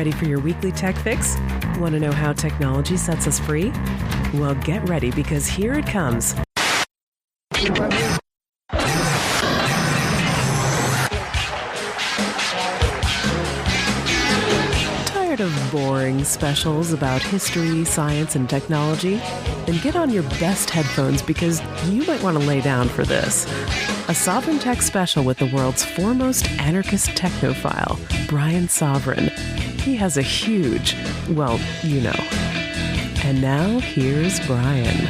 Ready for your weekly tech fix? Want to know how technology sets us free? Well, get ready because here it comes. Tired of boring specials about history, science, and technology? Then get on your best headphones because you might want to lay down for this. A Sovryn Tech special with the world's foremost anarchist technophile, Brian Sovryn. He has a huge, well, you know. And now, here's Brian.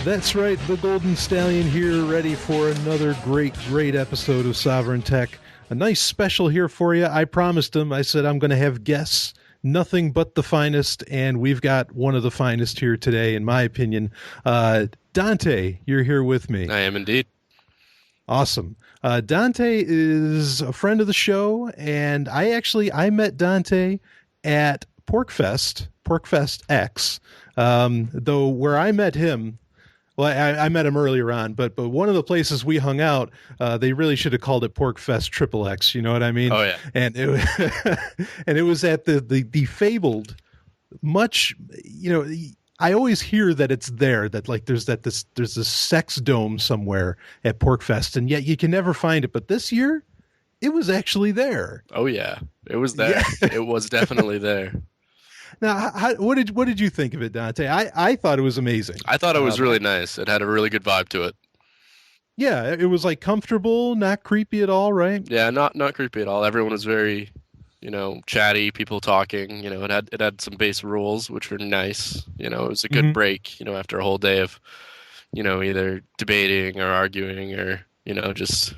That's right, the Golden Stallion here, ready for another great episode of Sovryn Tech. A nice special here for you. I promised him, I said I'm going to have guests, nothing but the finest, and we've got one of the finest here today, in my opinion. Dante, you're here with me. I am indeed. Awesome. Dante is a friend of the show, and I met Dante at PorkFest X, though where I met him, well, I met him earlier on, but one of the places we hung out, they really should have called it PorkFest XXX. You know what I mean? Oh yeah. And it was at the fabled, much, you know. I always hear that it's there, that like there's this sex dome somewhere at PorkFest, and yet you can never find it. But this year, it was actually there. Oh yeah, it was there. Yeah. It was definitely there. Now, what did you think of it, Dante? I thought it was amazing. I thought it was really nice. It had a really good vibe to it. Yeah, it was like comfortable, not creepy at all, right? Yeah, not creepy at all. Everyone was very, chatty, people talking. It had some base rules, which were nice. It was a good break, after a whole day of, either debating or arguing or, just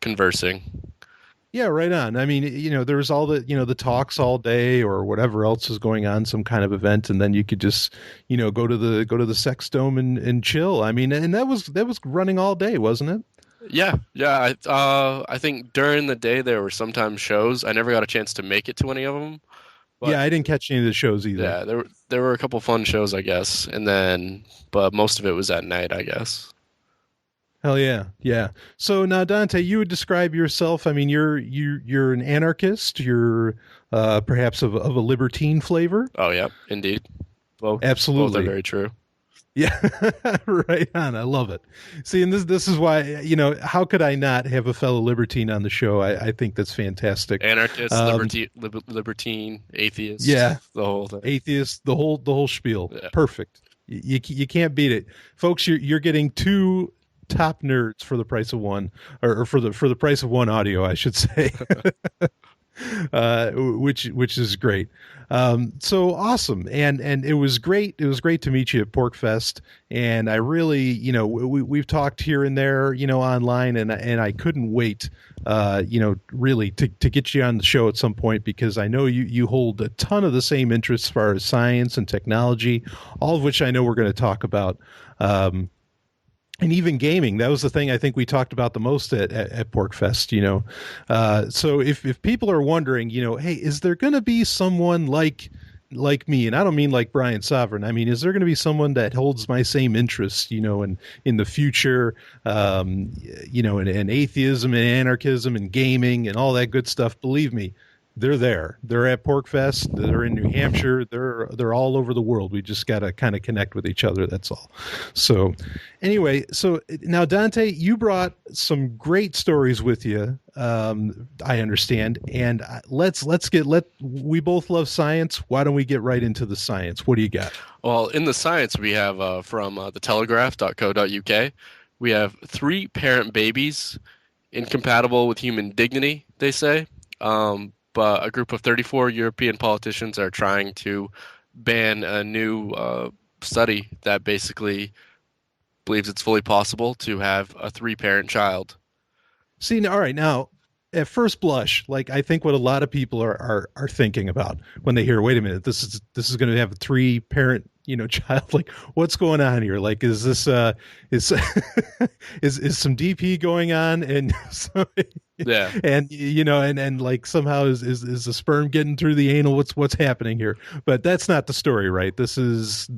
conversing. Yeah, right on. I mean, there was all the talks all day or whatever else is going on, some kind of event, and then you could just, go to the sex dome and chill. I mean, and that was running all day, wasn't it? Yeah. I think during the day there were sometimes shows. I never got a chance to make it to any of them. But, yeah, I didn't catch any of the shows either. Yeah, there were a couple fun shows, I guess, but most of it was at night, I guess. Hell yeah, yeah. So now, Dante, you would describe yourself. I mean, you're an anarchist. You're perhaps of a libertine flavor. Oh yeah, indeed. Absolutely, both are very true. Yeah, right on. I love it. See, and this is why, how could I not have a fellow libertine on the show? I think that's fantastic. Anarchist, libertine, atheist. Yeah, the whole thing. Atheist, the whole spiel. Yeah. Perfect. You can't beat it, folks. You're getting two top nerds for the price of one, or for the price of one audio, I should say. Which is great. So awesome. And it was great. It was great to meet you at PorkFest. And I really, we've talked here and there, online, and I couldn't wait, really to get you on the show at some point, because I know you hold a ton of the same interests as far as science and technology, all of which I know we're going to talk about. And even gaming, that was the thing I think we talked about the most at PorkFest, So if people are wondering, hey, is there going to be someone like me? And I don't mean like Brian Sovryn. I mean, is there going to be someone that holds my same interests, in the future, in atheism and anarchism and gaming and all that good stuff? Believe me, they're there. They're at PorkFest. They're in New Hampshire. They're all over the world. We just got to kind of connect with each other. That's all. So anyway, so now, Dante, you brought some great stories with you. I understand. And we both love science. Why don't we get right into the science? What do you got? Well, in the science, we have from thetelegraph.co.uk, we have 3 parent babies incompatible with human dignity, they say. But a group of 34 European politicians are trying to ban a new study that basically believes it's fully possible to have a 3-parent child. See, all right, now, at first blush, like I think what a lot of people are thinking about when they hear, wait a minute, this is going to have a 3-parent, child. Like, what's going on here? Like, is this is some DP going on? And so, yeah, and and like somehow is the sperm getting through the anal? What's happening here? But that's not the story, right? Is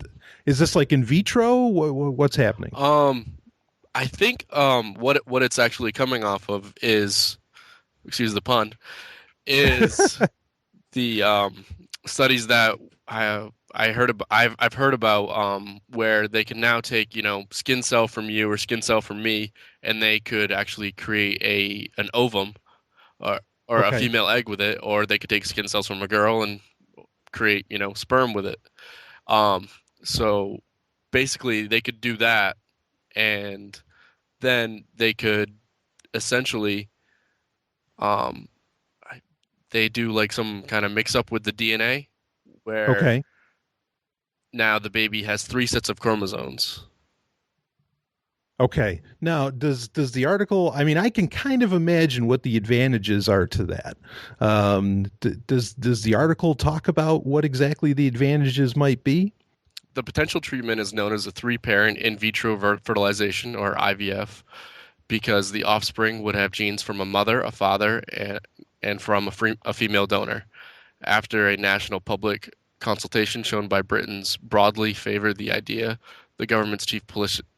this like in vitro? What's happening? I think what it's actually coming off of is excuse the pun, is the studies that I heard about. I've heard about where they can now take skin cell from you or skin cell from me, and they could actually create an ovum or a Okay. female egg with it, or they could take skin cells from a girl and create sperm with it. Um, so basically, they could do that, and then they could essentially um, they do like some kind of mix up with the DNA where Okay. now the baby has three sets of chromosomes. Okay. Now, does the article? I mean, I can kind of imagine what the advantages are to that. Does the article talk about what exactly the advantages might be? The potential treatment is known as a three-parent in vitro fertilization, or IVF, because the offspring would have genes from a mother, a father, and from a female donor. After a national public consultation shown by Britons broadly favored the idea, the government's chief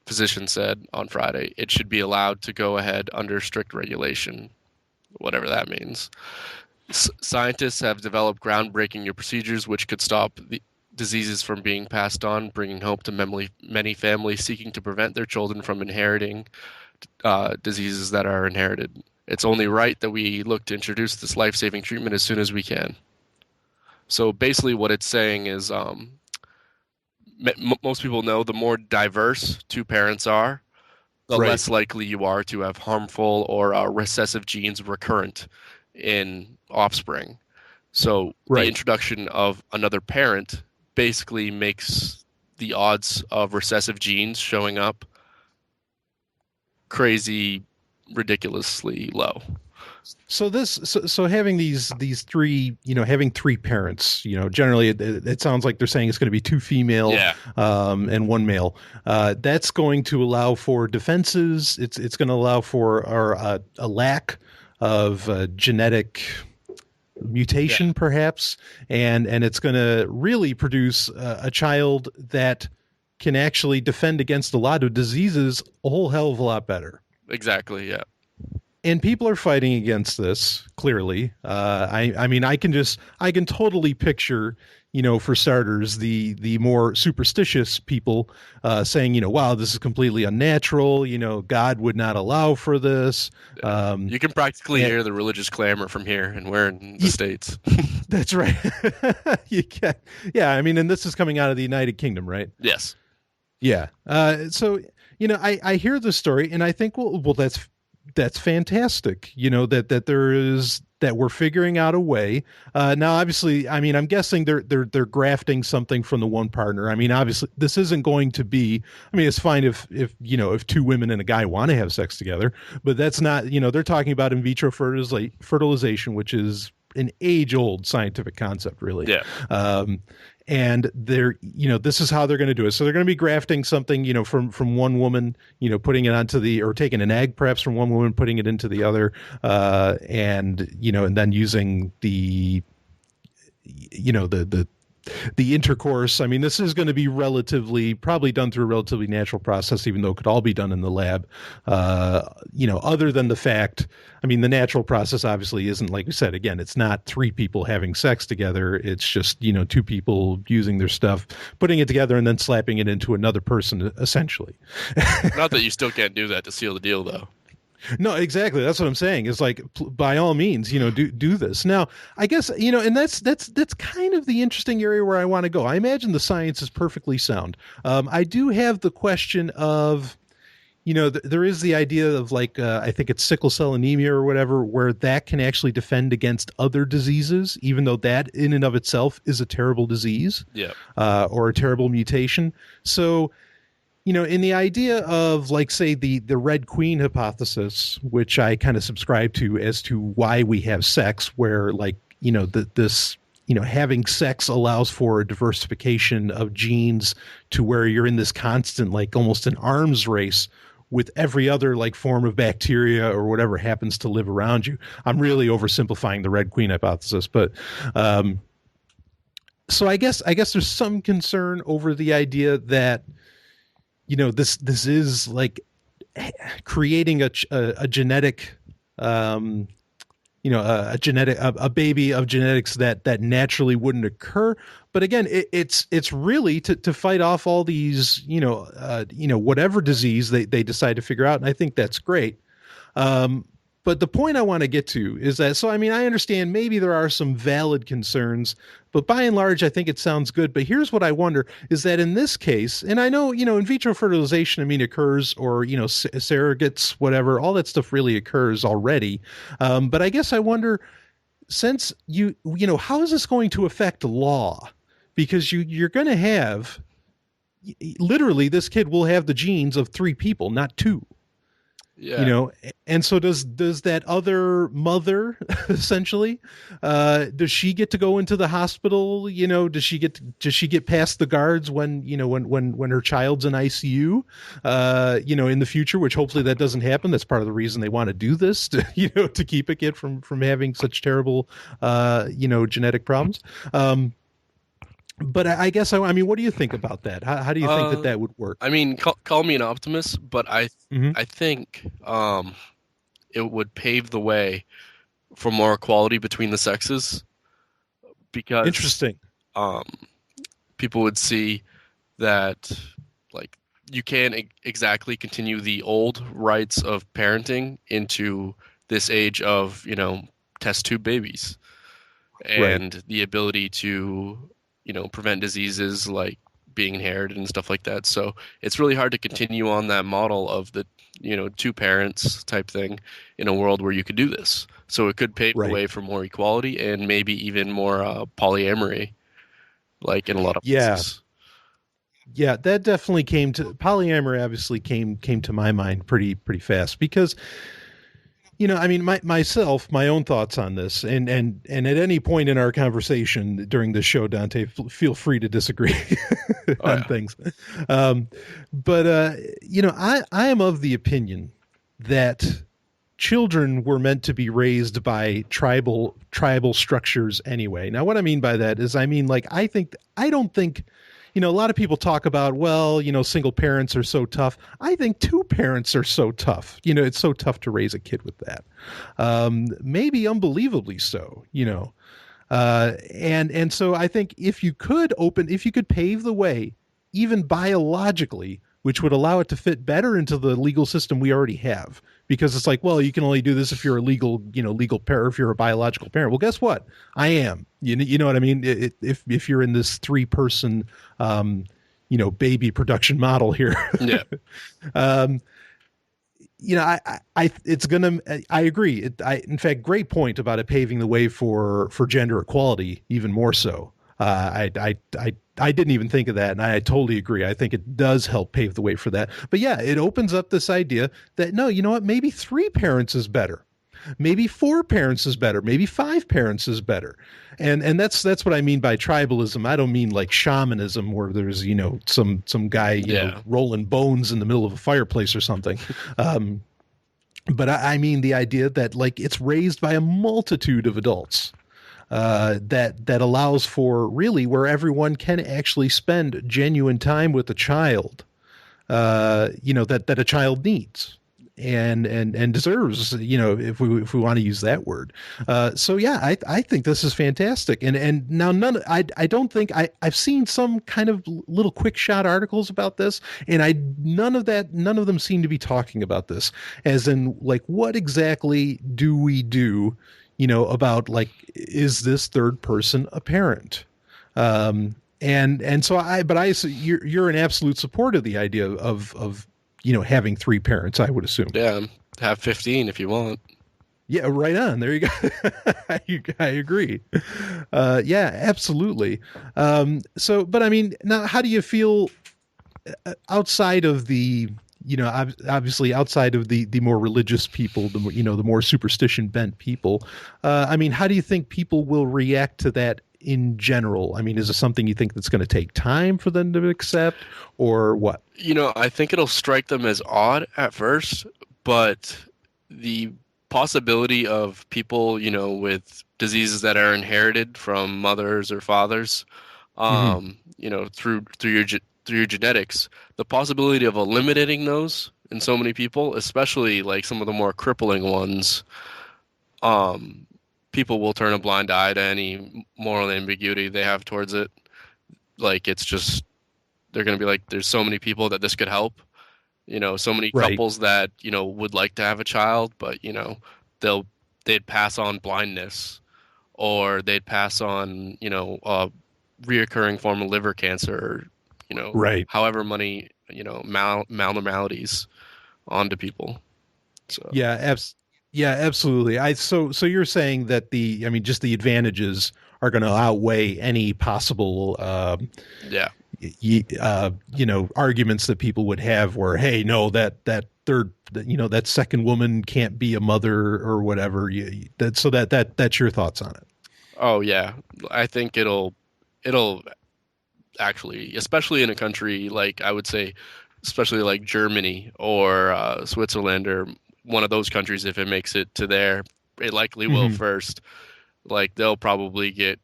physician said on Friday it should be allowed to go ahead under strict regulation, whatever that means. Scientists have developed groundbreaking new procedures which could stop the diseases from being passed on, bringing hope to many families seeking to prevent their children from inheriting diseases that are inherited. It's only right that we look to introduce this life-saving treatment as soon as we can. So basically what it's saying is most people know the more diverse two parents are, the Right. less likely you are to have harmful or recessive genes recurrent in offspring. So the Right. introduction of another parent basically makes the odds of recessive genes showing up crazy, ridiculously low. So having these three, having three parents, generally it sounds like they're saying it's going to be two female, Yeah. And one male. That's going to allow for defenses. It's going to allow for a lack of genetic mutation, perhaps, and it's going to really produce a child that can actually defend against a lot of diseases a whole hell of a lot better. Exactly. Yeah. And people are fighting against this, clearly. I mean, I can totally picture, for starters, the more superstitious people saying, wow, this is completely unnatural. God would not allow for this. You can practically hear the religious clamor from here, and we're in the States. That's right. You can. Yeah, I mean, and this is coming out of the United Kingdom, right? Yes. Yeah. So, I hear the story, and I think, well, that's fantastic. That we're figuring out a way. Now, obviously, I mean, I'm guessing they're grafting something from the one partner. I mean, obviously, this isn't going to be. I mean, it's fine if two women and a guy want to have sex together, but that's not. They're talking about in vitro fertilization, which is an age-old scientific concept, really. Yeah. And this is how they're going to do it. So they're going to be grafting something, from one woman, putting it onto or taking an egg perhaps from one woman, putting it into the other, and then using the intercourse. I mean, this is going to be probably done through a relatively natural process, even though it could all be done in the lab. Other than the fact, I mean, the natural process obviously isn't, like we said, again, it's not three people having sex together. It's just, two people using their stuff, putting it together and then slapping it into another person, essentially. Not that you still can't do that to seal the deal, though. No, exactly. That's what I'm saying. Is like, by all means, do this. Now, I guess, and that's kind of the interesting area where I want to go. I imagine the science is perfectly sound. I do have the question of, there is the idea of like, I think it's sickle cell anemia or whatever, where that can actually defend against other diseases, even though that in and of itself is a terrible disease, Yeah. Or a terrible mutation. So, in the idea of, like, say, the Red Queen hypothesis, which I kind of subscribe to as to why we have sex, where, like, having sex allows for a diversification of genes to where you're in this constant, like, almost an arms race with every other, like, form of bacteria or whatever happens to live around you. I'm really oversimplifying the Red Queen hypothesis, but so I guess there's some concern over the idea that this is like creating a genetic a baby of genetics that naturally wouldn't occur. But again, it's really to fight off all these, whatever disease they decide to figure out. And I think that's great. But the point I want to get to is that, so, I mean, I understand maybe there are some valid concerns, but by and large, I think it sounds good. But here's what I wonder is that in this case, and I know, in vitro fertilization, I mean, occurs, or, surrogates, whatever, all that stuff really occurs already. But I guess I wonder, since how is this going to affect law? Because you're going to have, literally, this kid will have the genes of 3 people, not 2. Yeah. And so does that other mother essentially, does she get to go into the hospital? Does she get past the guards when her child's in ICU, in the future, which hopefully that doesn't happen. That's part of the reason they want to do this, to keep a kid from having such terrible, genetic problems. But I guess, I mean, what do you think about that? How do you think that would work? I mean, call me an optimist, but I think it would pave the way for more equality between the sexes, because Interesting. People would see that, like, you can't exactly continue the old rights of parenting into this age of test tube babies, and Right. the ability to prevent diseases like being inherited and stuff like that. So it's really hard to continue on that model of the 2 parents type thing in a world where you could do this. So it could pave the way for more equality and maybe even more polyamory, like in a lot of Yeah. places. Yeah, that definitely polyamory obviously came to my mind pretty fast, because I mean, my own thoughts on this, and at any point in our conversation during this show, Dante, feel free to disagree on things. But I am of the opinion that children were meant to be raised by tribal structures anyway. Now, what I mean by that is, I mean, like, I don't think, a lot of people talk about, well, single parents are so tough. I think 2 parents are so tough. It's so tough to raise a kid with that. Maybe unbelievably so, and so I think if you could pave the way, even biologically, which would allow it to fit better into the legal system we already have, because it's like, well, you can only do this if you're a legal parent, if you're a biological parent. Well, guess what? I am. You know what I mean? If you're in this 3-person, baby production model here. Yeah. I agree. In fact, great point about it paving the way for gender equality, even more so. I didn't even think of that, and I totally agree. I think it does help pave the way for that. But yeah, it opens up this idea that, no, you know what? Maybe 3 parents is better. Maybe 4 parents is better. Maybe 5 parents is better. And that's what I mean by tribalism. I don't mean like shamanism, where there's, some guy, rolling bones in the middle of a fireplace or something. But I mean the idea that, like, it's raised by a multitude of adults. That allows for, really, where everyone can actually spend genuine time with a child, that a child needs and deserves, if we want to use that word. So yeah, I think this is fantastic. And now I don't think I've seen some kind of little quick shot articles about this, and none of them seem to be talking about this, as in, like, what exactly do we do, about, like, is this 3rd person a parent? And so you're an absolute support of the idea of having 3 parents, I would assume. Yeah, have 15 if you want. Yeah, right on. There you go. I agree. Yeah, absolutely. But I mean, now, how do you feel outside of the, obviously outside of the more religious people, the more superstition bent people? I mean, how do you think people will react to that in general? I mean, is it something you think that's going to take time for them to accept, or what? I think it'll strike them as odd at first, but the possibility of people, with diseases that are inherited from mothers or fathers, through your genetics, the possibility of eliminating those in so many people, especially like some of the more crippling ones, people will turn a blind eye to any moral ambiguity they have towards it. Like it's just they're going to be like, there's so many people that this could help. So many Right. couples that would like to have a child, but they'll they'd pass on blindness, or they'd pass on a reoccurring form of liver cancer, or Right. however many malnormalities onto people. So Yeah, yeah, absolutely. So you're saying that just the advantages are going to outweigh any possible yeah, arguments that people would have where, hey, no, that third, that second woman can't be a mother or whatever. That's your thoughts on it. oh yeah, I think it'll actually, especially in a country like, I would say, especially like Germany or Switzerland or one of those countries, if it makes it to there, it likely will first. Like they'll probably get,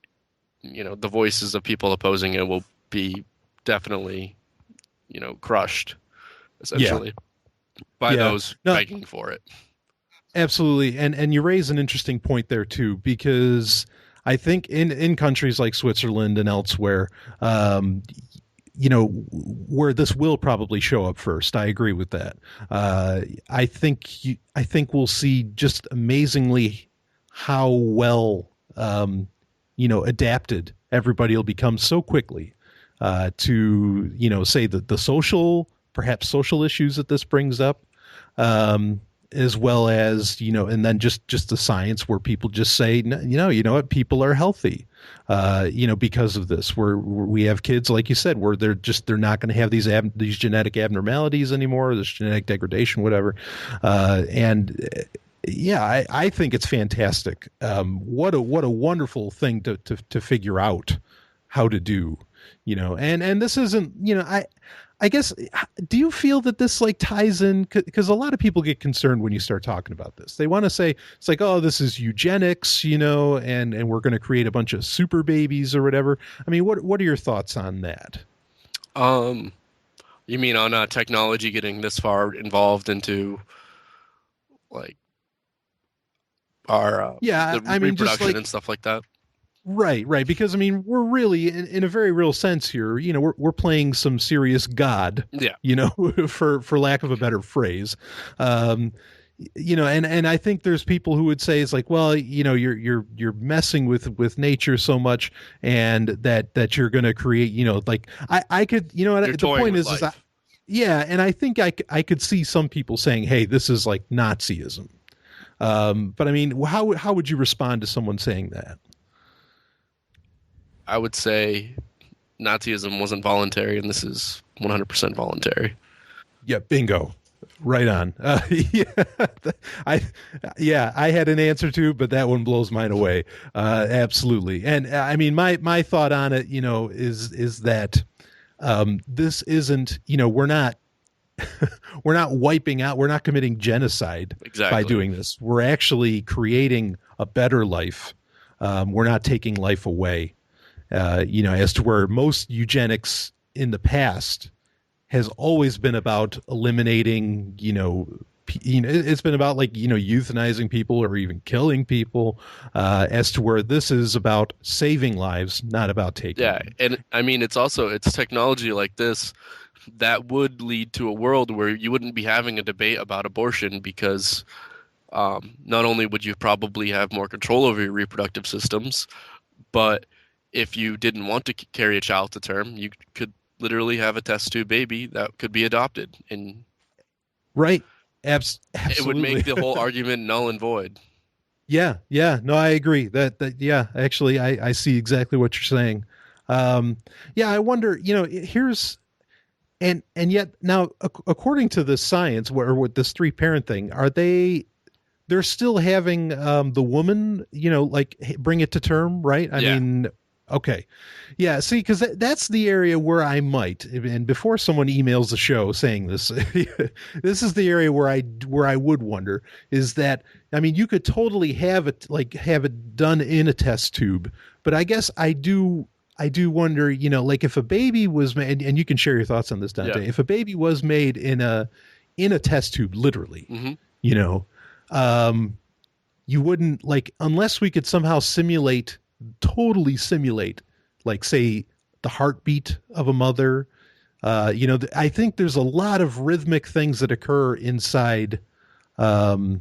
the voices of people opposing it will be definitely, crushed essentially by those begging for it. Absolutely. And you raise an interesting point there too, because I think in countries like Switzerland and elsewhere, where this will probably show up first. I agree with that. I think we'll see just amazingly how well, adapted everybody will become so quickly to, say the perhaps social issues that this brings up. As well as, and then just the science where people just say, you know what, people are healthy, because of this, where we have kids, like you said, where they're not going to have these genetic abnormalities anymore, this genetic degradation, whatever. I think it's fantastic. What a wonderful thing to figure out how to do, and this isn't, I guess, do you feel that this like ties in? Because a lot of people get concerned when you start talking about this. They want to say it's like, oh, this is eugenics, and we're going to create a bunch of super babies or whatever. I mean, what are your thoughts on that? You mean on technology getting this far involved into like our reproduction just like, and stuff like that? Right. Because we're really, in a very real sense here, we're playing some serious God. Yeah. For lack of a better phrase, and I think there's people who would say it's like, well, you're messing with nature so much, and that you're going to create, like I could, the point is and I think I could see some people saying, hey, this is like Nazism. But how would you respond to someone saying that? I would say Nazism wasn't voluntary, and this is 100% voluntary. Yeah, bingo. Right on. I had an answer to, but that one blows mine away. Absolutely. And my thought on it, is that this isn't, we're not wiping out, we're not committing genocide by doing this. We're actually creating a better life. We're not taking life away. As to where most eugenics in the past has always been about eliminating, it's been about like, euthanizing people or even killing people, as to where this is about saving lives, not about taking them. And it's technology like this that would lead to a world where you wouldn't be having a debate about abortion, because not only would you probably have more control over your reproductive systems, but if you didn't want to carry a child to term, you could literally have a test tube baby that could be adopted. And right. Absolutely. It would make the whole argument null and void. Yeah. No, I agree actually, I see exactly what you're saying. I wonder, here's, and yet now, according to the science, with this 3-parent thing, they're still having the woman, like bring it to term, right? Okay. Yeah. See, because that's the area where I might, and before someone emails the show saying this, this is the area where I would wonder is that, you could totally have it done in a test tube, but I guess I do wonder, like if a baby was made, and you can share your thoughts on this, Dante, if a baby was made in a test tube, literally, you wouldn't like, unless we could somehow totally simulate, like say the heartbeat of a mother. I think there's a lot of rhythmic things that occur inside, inside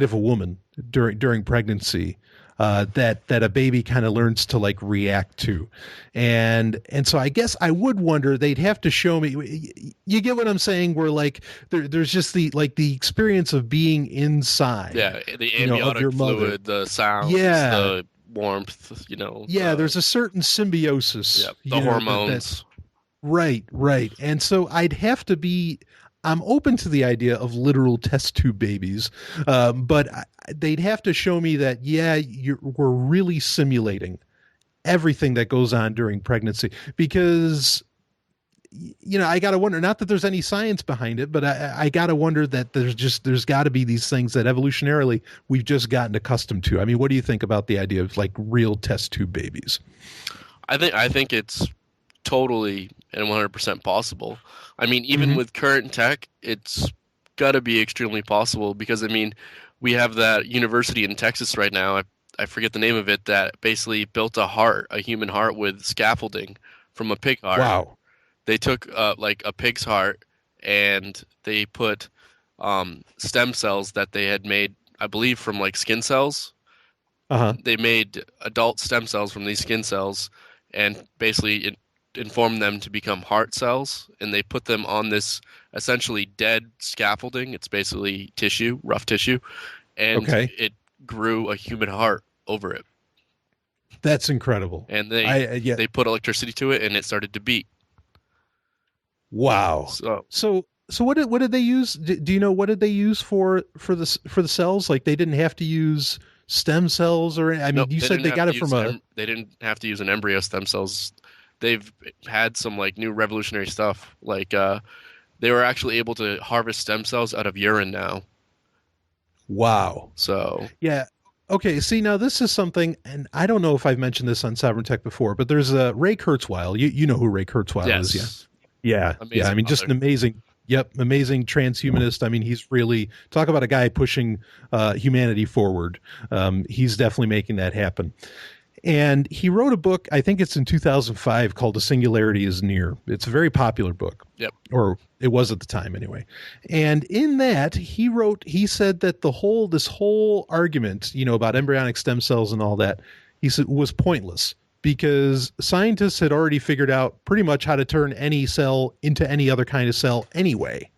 of a woman during pregnancy, that a baby kind of learns to like react to. And so I guess I would wonder, they'd have to show me, you get what I'm saying? Where like, there's just the experience of being inside. Yeah. The amniotic of your fluid, mother. the sounds, Yeah. the warmth, Yeah. There's a certain symbiosis. Yeah. The hormones. Right. And so I'm open to the idea of literal test tube babies, but they'd have to show me that, we're really simulating everything that goes on during pregnancy, because, I got to wonder, not that there's any science behind it, but I got to wonder that there's got to be these things that evolutionarily we've just gotten accustomed to. I mean, what do you think about the idea of like real test tube babies? I think it's totally and 100% possible. I mean, even with current tech, it's got to be extremely possible, because I mean, we have that university in Texas right now. I forget the name of it, that basically built a human heart with scaffolding from a pig heart. Wow. They took like a pig's heart and they put stem cells that they had made, I believe, from like skin cells. They made adult stem cells from these skin cells and basically informed them to become heart cells, and they put them on this essentially dead scaffolding. It's basically tissue, rough tissue, and it grew a human heart over it. That's incredible. And they put electricity to it, and it started to beat. Wow. So what did they use? Do you know what did they use for the cells? Like, they didn't have to use stem cells, or I mean, nope, you said they got it from they didn't have to use an embryo stem cells. They've had some like new revolutionary stuff. Like they were actually able to harvest stem cells out of urine now. Wow. So yeah. Okay. See, now this is something, and I don't know if I've mentioned this on Sovereign Tech before, but there's a Ray Kurzweil. You know who Ray Kurzweil is, yeah. Yeah. I mean, just an amazing transhumanist. I mean, he's really, talk about a guy pushing humanity forward. He's definitely making that happen. And he wrote a book, I think it's in 2005, called A Singularity is Near. It's a very popular book. Yep. Or it was at the time anyway. And in that, he said that this whole argument, about embryonic stem cells and all that, he said was pointless, because scientists had already figured out pretty much how to turn any cell into any other kind of cell anyway.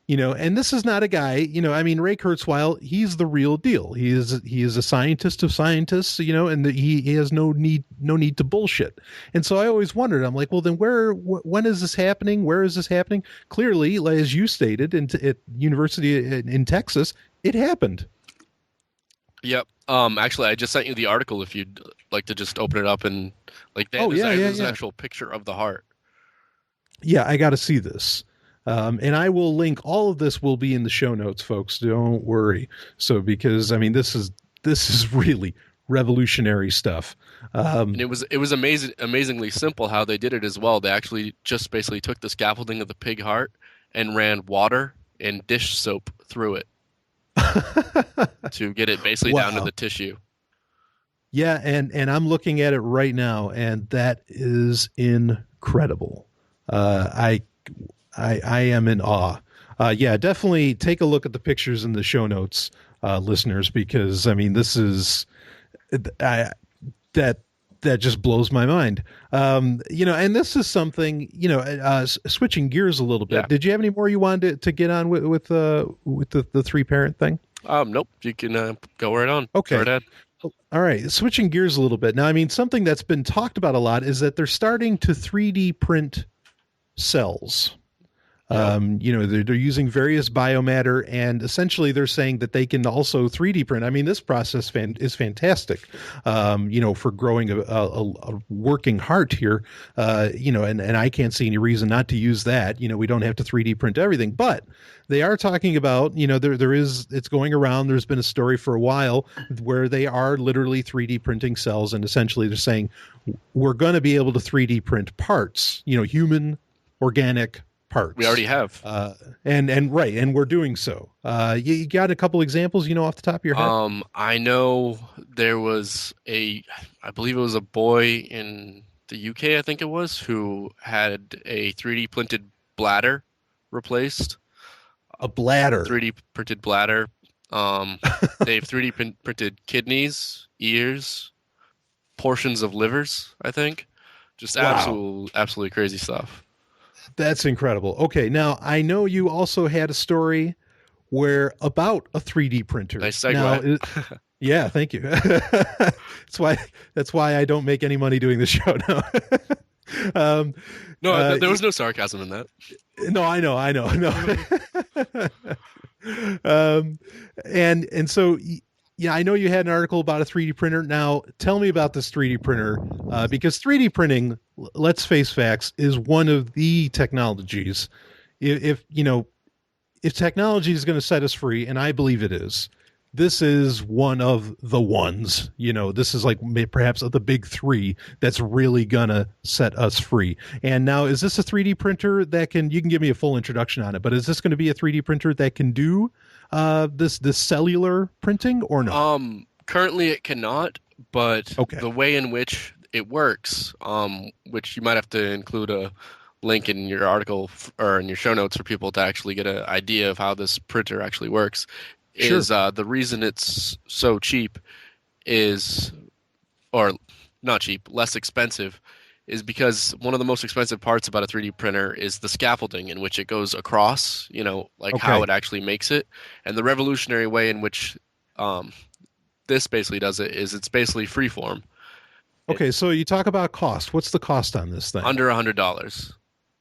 And this is not a guy, I mean, Ray Kurzweil, he's the real deal. He is a scientist of scientists, and he has no need to bullshit. And so I always wondered, I'm like, well, then when is this happening? Where is this happening? Clearly, as you stated, at University in Texas, it happened. Yep. Actually, I just sent you the article if you'd like to just open it up and like that. There's an actual picture of the heart. Yeah, I got to see this. And I will link, all of this will be in the show notes, folks. Don't worry. So, because I mean, this is really revolutionary stuff. And it was amazingly simple how they did it as well. They actually just basically took the scaffolding of the pig heart and ran water and dish soap through it to get it basically down to the tissue. Yeah, and I'm looking at it right now, and that is incredible. I am in awe. Yeah, definitely take a look at the pictures in the show notes, listeners, because I mean, this is that just blows my mind. And this is something, switching gears a little bit. Yeah. Did you have any more you wanted to get on with the three parent thing? Nope. You can go right on. Okay. Go right ahead. All right. Switching gears a little bit. Now, I mean, something that's been talked about a lot is that they're starting to 3D print cells. They're using various biomatter, and essentially they're saying that they can also 3D print. I mean, this process is fantastic, for growing a working heart here, and I can't see any reason not to use that. We don't have to 3D print everything, but they are talking about, it's going around. There's been a story for a while where they are literally 3D printing cells, and essentially they're saying we're going to be able to 3D print parts, human organic parts. We already have. And right, and we're doing so. You got a couple examples, off the top of your head? I know there was I believe it was a boy in the UK, I think it was, who had a 3D printed bladder replaced. A bladder. 3D printed bladder. They've 3D printed kidneys, ears, portions of livers, I think. Just Wow. absolutely crazy stuff. That's incredible. Okay, now I know you also had a story where about a 3D printer. Nice Now, segue. yeah, thank you. That's why I don't make any money doing the show now. No, there was no sarcasm in that. No, I know. No. And so yeah, I know you had an article about a 3D printer. Now, tell me about this 3D printer, because 3D printing, let's face facts, is one of the technologies. If technology is going to set us free, and I believe it is, this is one of the ones. This is like perhaps of the big three that's really gonna set us free. And now, is this a 3D printer that you can give me a full introduction on it, but is this going to be a 3D printer that can do this cellular printing or no? Currently it cannot, but Okay. the way in which it works, which you might have to include a link in your article or in your show notes for people to actually get an idea of how this printer actually works, Sure. is the reason it's so cheap is, or not cheap, less expensive, is because one of the most expensive parts about a 3D printer is the scaffolding in which it goes across, like how Okay. it actually makes it. And the revolutionary way in which this basically does it is it's basically freeform. Okay, so you talk about cost. What's the cost on this thing? Under $100.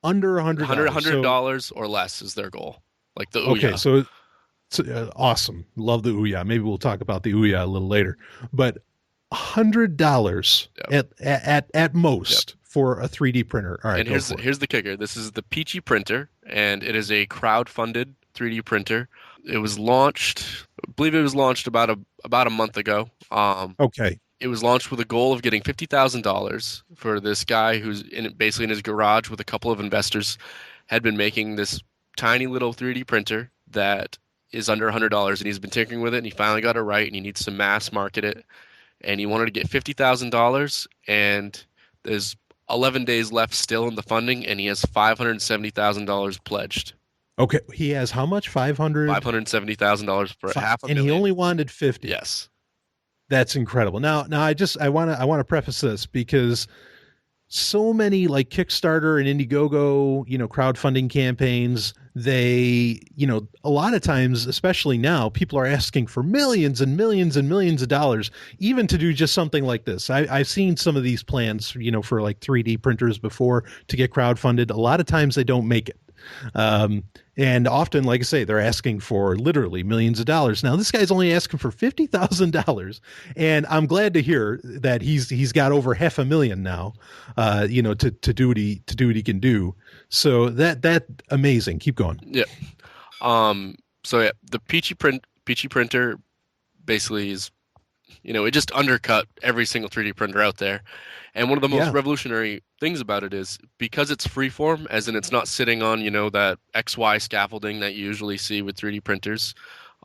Under $100. $100 or less is their goal. Like the Ouya. Okay, so it's awesome. Love the Ouya. Maybe we'll talk about the Ouya a little later. But $100 Yep. at most for a 3D printer. All right, and here's the kicker. This is the Peachy printer, and it is a crowd-funded 3D printer. It was launched, I believe it was launched about a month ago. Okay. It was launched with a goal of getting $50,000 for this guy who's basically in his garage with a couple of investors, had been making this tiny little 3D printer that is under $100, and he's been tinkering with it, and he finally got it right, and he needs to mass market it, and he wanted to get $50,000, and there's 11 days left still in the funding, and he has $570,000 pledged. Okay. He has how much? 500? $570,000 for half a and million. he only wanted 50. Yes. That's incredible. Now I want to preface this because so many like Kickstarter and Indiegogo, crowdfunding campaigns, they, a lot of times, especially now, people are asking for millions and millions and millions of dollars, even to do just something like this. I've seen some of these plans, for like 3D printers before to get crowdfunded. A lot of times they don't make it. And often, like I say, they're asking for literally millions of dollars. Now, this guy's only asking for $50,000, and I'm glad to hear that he's got over $500,000 now, to do what he can do. So that amazing. Keep going. Yeah. So yeah, the Peachy printer basically is, it just undercut every single 3D printer out there. And one of the most revolutionary things about it is because it's freeform, as in it's not sitting on, that XY scaffolding that you usually see with 3D printers.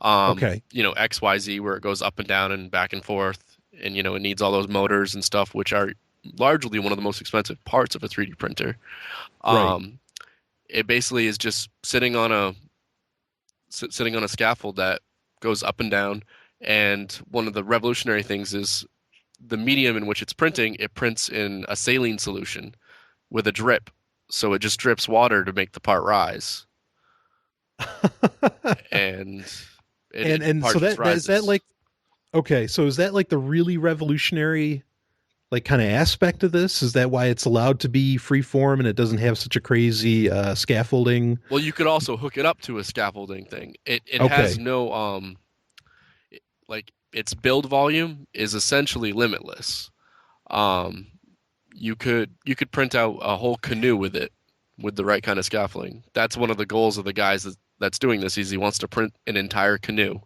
Okay. XYZ where it goes up and down and back and forth. And, it needs all those motors and stuff, which are largely one of the most expensive parts of a 3D printer. Right. It basically is just sitting on a scaffold that goes up and down. And one of the revolutionary things is the medium in which it's printing. It prints in a saline solution with a drip, so it just drips water to make the part rise. and so that is that like, okay, so is that like the really revolutionary like kind of aspect of this? Is that why it's allowed to be freeform and it doesn't have such a crazy scaffolding? Well, you could also hook it up to a scaffolding thing. It has no like its build volume is essentially limitless. You could print out a whole canoe with it, with the right kind of scaffolding. That's one of the goals of the guys that's doing this. Is he wants to print an entire canoe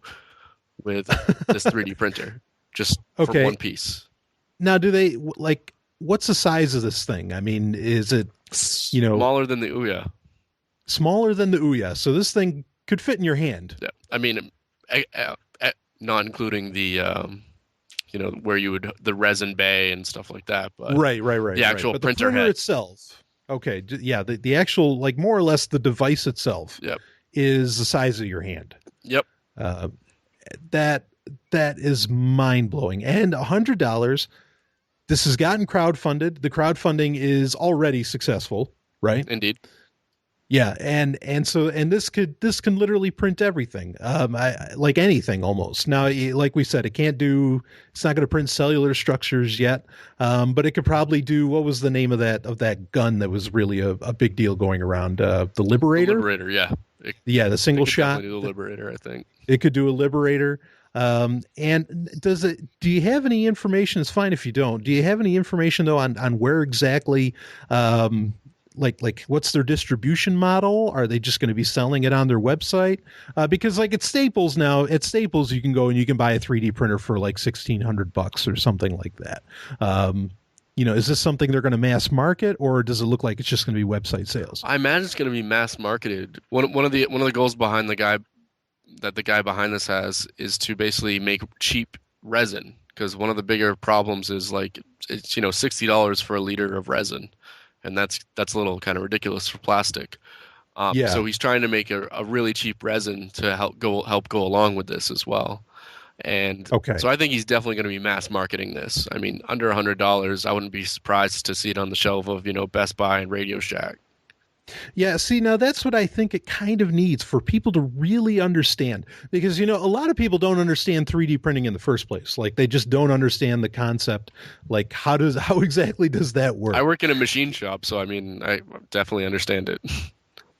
with this 3D printer, just for one piece. Now, do they like? What's the size of this thing? I mean, is it smaller than the Ouya? Smaller than the Ouya. So this thing could fit in your hand. Yeah. I mean, not including the where you would the resin bay and stuff like that, but Right. the actual But printer the printer head itself. Okay. Yeah. The actual, like, more or less the device itself Yep. is the size of your hand. Yep. That is mind blowing. And $100. This has gotten crowdfunded. The crowdfunding is already successful, right? Indeed. Yeah, and this can literally print everything, like anything almost. Now, like we said, it's not going to print cellular structures yet, but it could probably do, what was the name of that gun that was really a big deal going around? The Liberator. The Liberator, yeah. The single shot. Do the Liberator, I think it could do a Liberator. And do you have any information? It's fine if you don't. Do you have any information though on where exactly? Like what's their distribution model? Are they just going to be selling it on their website? Because like at Staples you can go and you can buy a 3D printer for like $1,600 or something like that. Is this something they're going to mass market, or does it look like it's just going to be website sales? I imagine it's going to be mass marketed. One of the goals behind the guy behind this has is to basically make cheap resin, because one of the bigger problems is like it's $60 for a liter of resin. And that's a little kind of ridiculous for plastic. So he's trying to make a really cheap resin to help go along with this as well. And so I think he's definitely going to be mass marketing this. I mean, under $100, I wouldn't be surprised to see it on the shelf of Best Buy and Radio Shack. Yeah, see, now that's what I think it kind of needs for people to really understand, because, a lot of people don't understand 3D printing in the first place. Like, they just don't understand the concept. Like, how exactly does that work? I work in a machine shop, so I mean, I definitely understand it.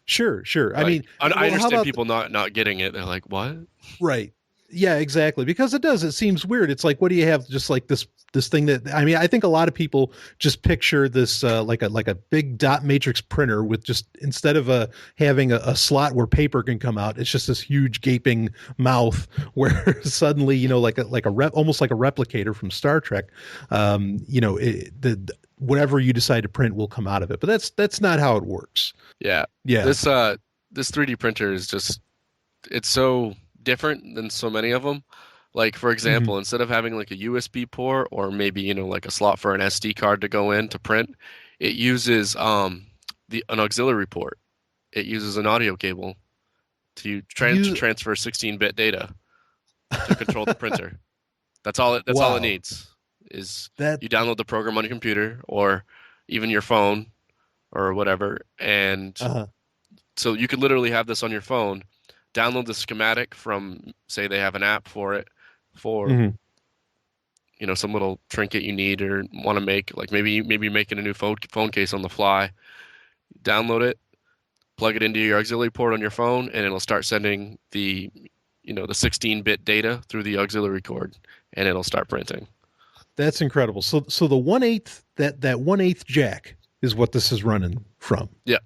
Sure. I understand people not getting it. They're like, what? Right. Yeah, exactly. Because it seems weird. It's like, what do you have? Just like this thing that, I mean, I think a lot of people just picture this like a big dot matrix printer with just, instead of having a slot where paper can come out, it's just this huge gaping mouth where suddenly, almost like a replicator from Star Trek, whatever you decide to print will come out of it. But that's not how it works. Yeah. This 3D printer is just, it's so different than so many of them. Like, for example, instead of having like a USB port or maybe like a slot for an SD card to go in to print, it uses an auxiliary port. It uses an audio cable to transfer 16-bit data to control the printer. That's all it needs. Is you download the program on your computer or even your phone or whatever, and so you could literally have this on your phone. Download the schematic from, say they have an app for it, for some little trinket you need or want to make, like maybe you're making a new phone case on the fly. Download it, plug it into your auxiliary port on your phone, and it'll start sending the 16-bit data through the auxiliary cord, and it'll start printing. That's incredible. So the 1/8 that 1/8 jack is what this is running from. Yeah.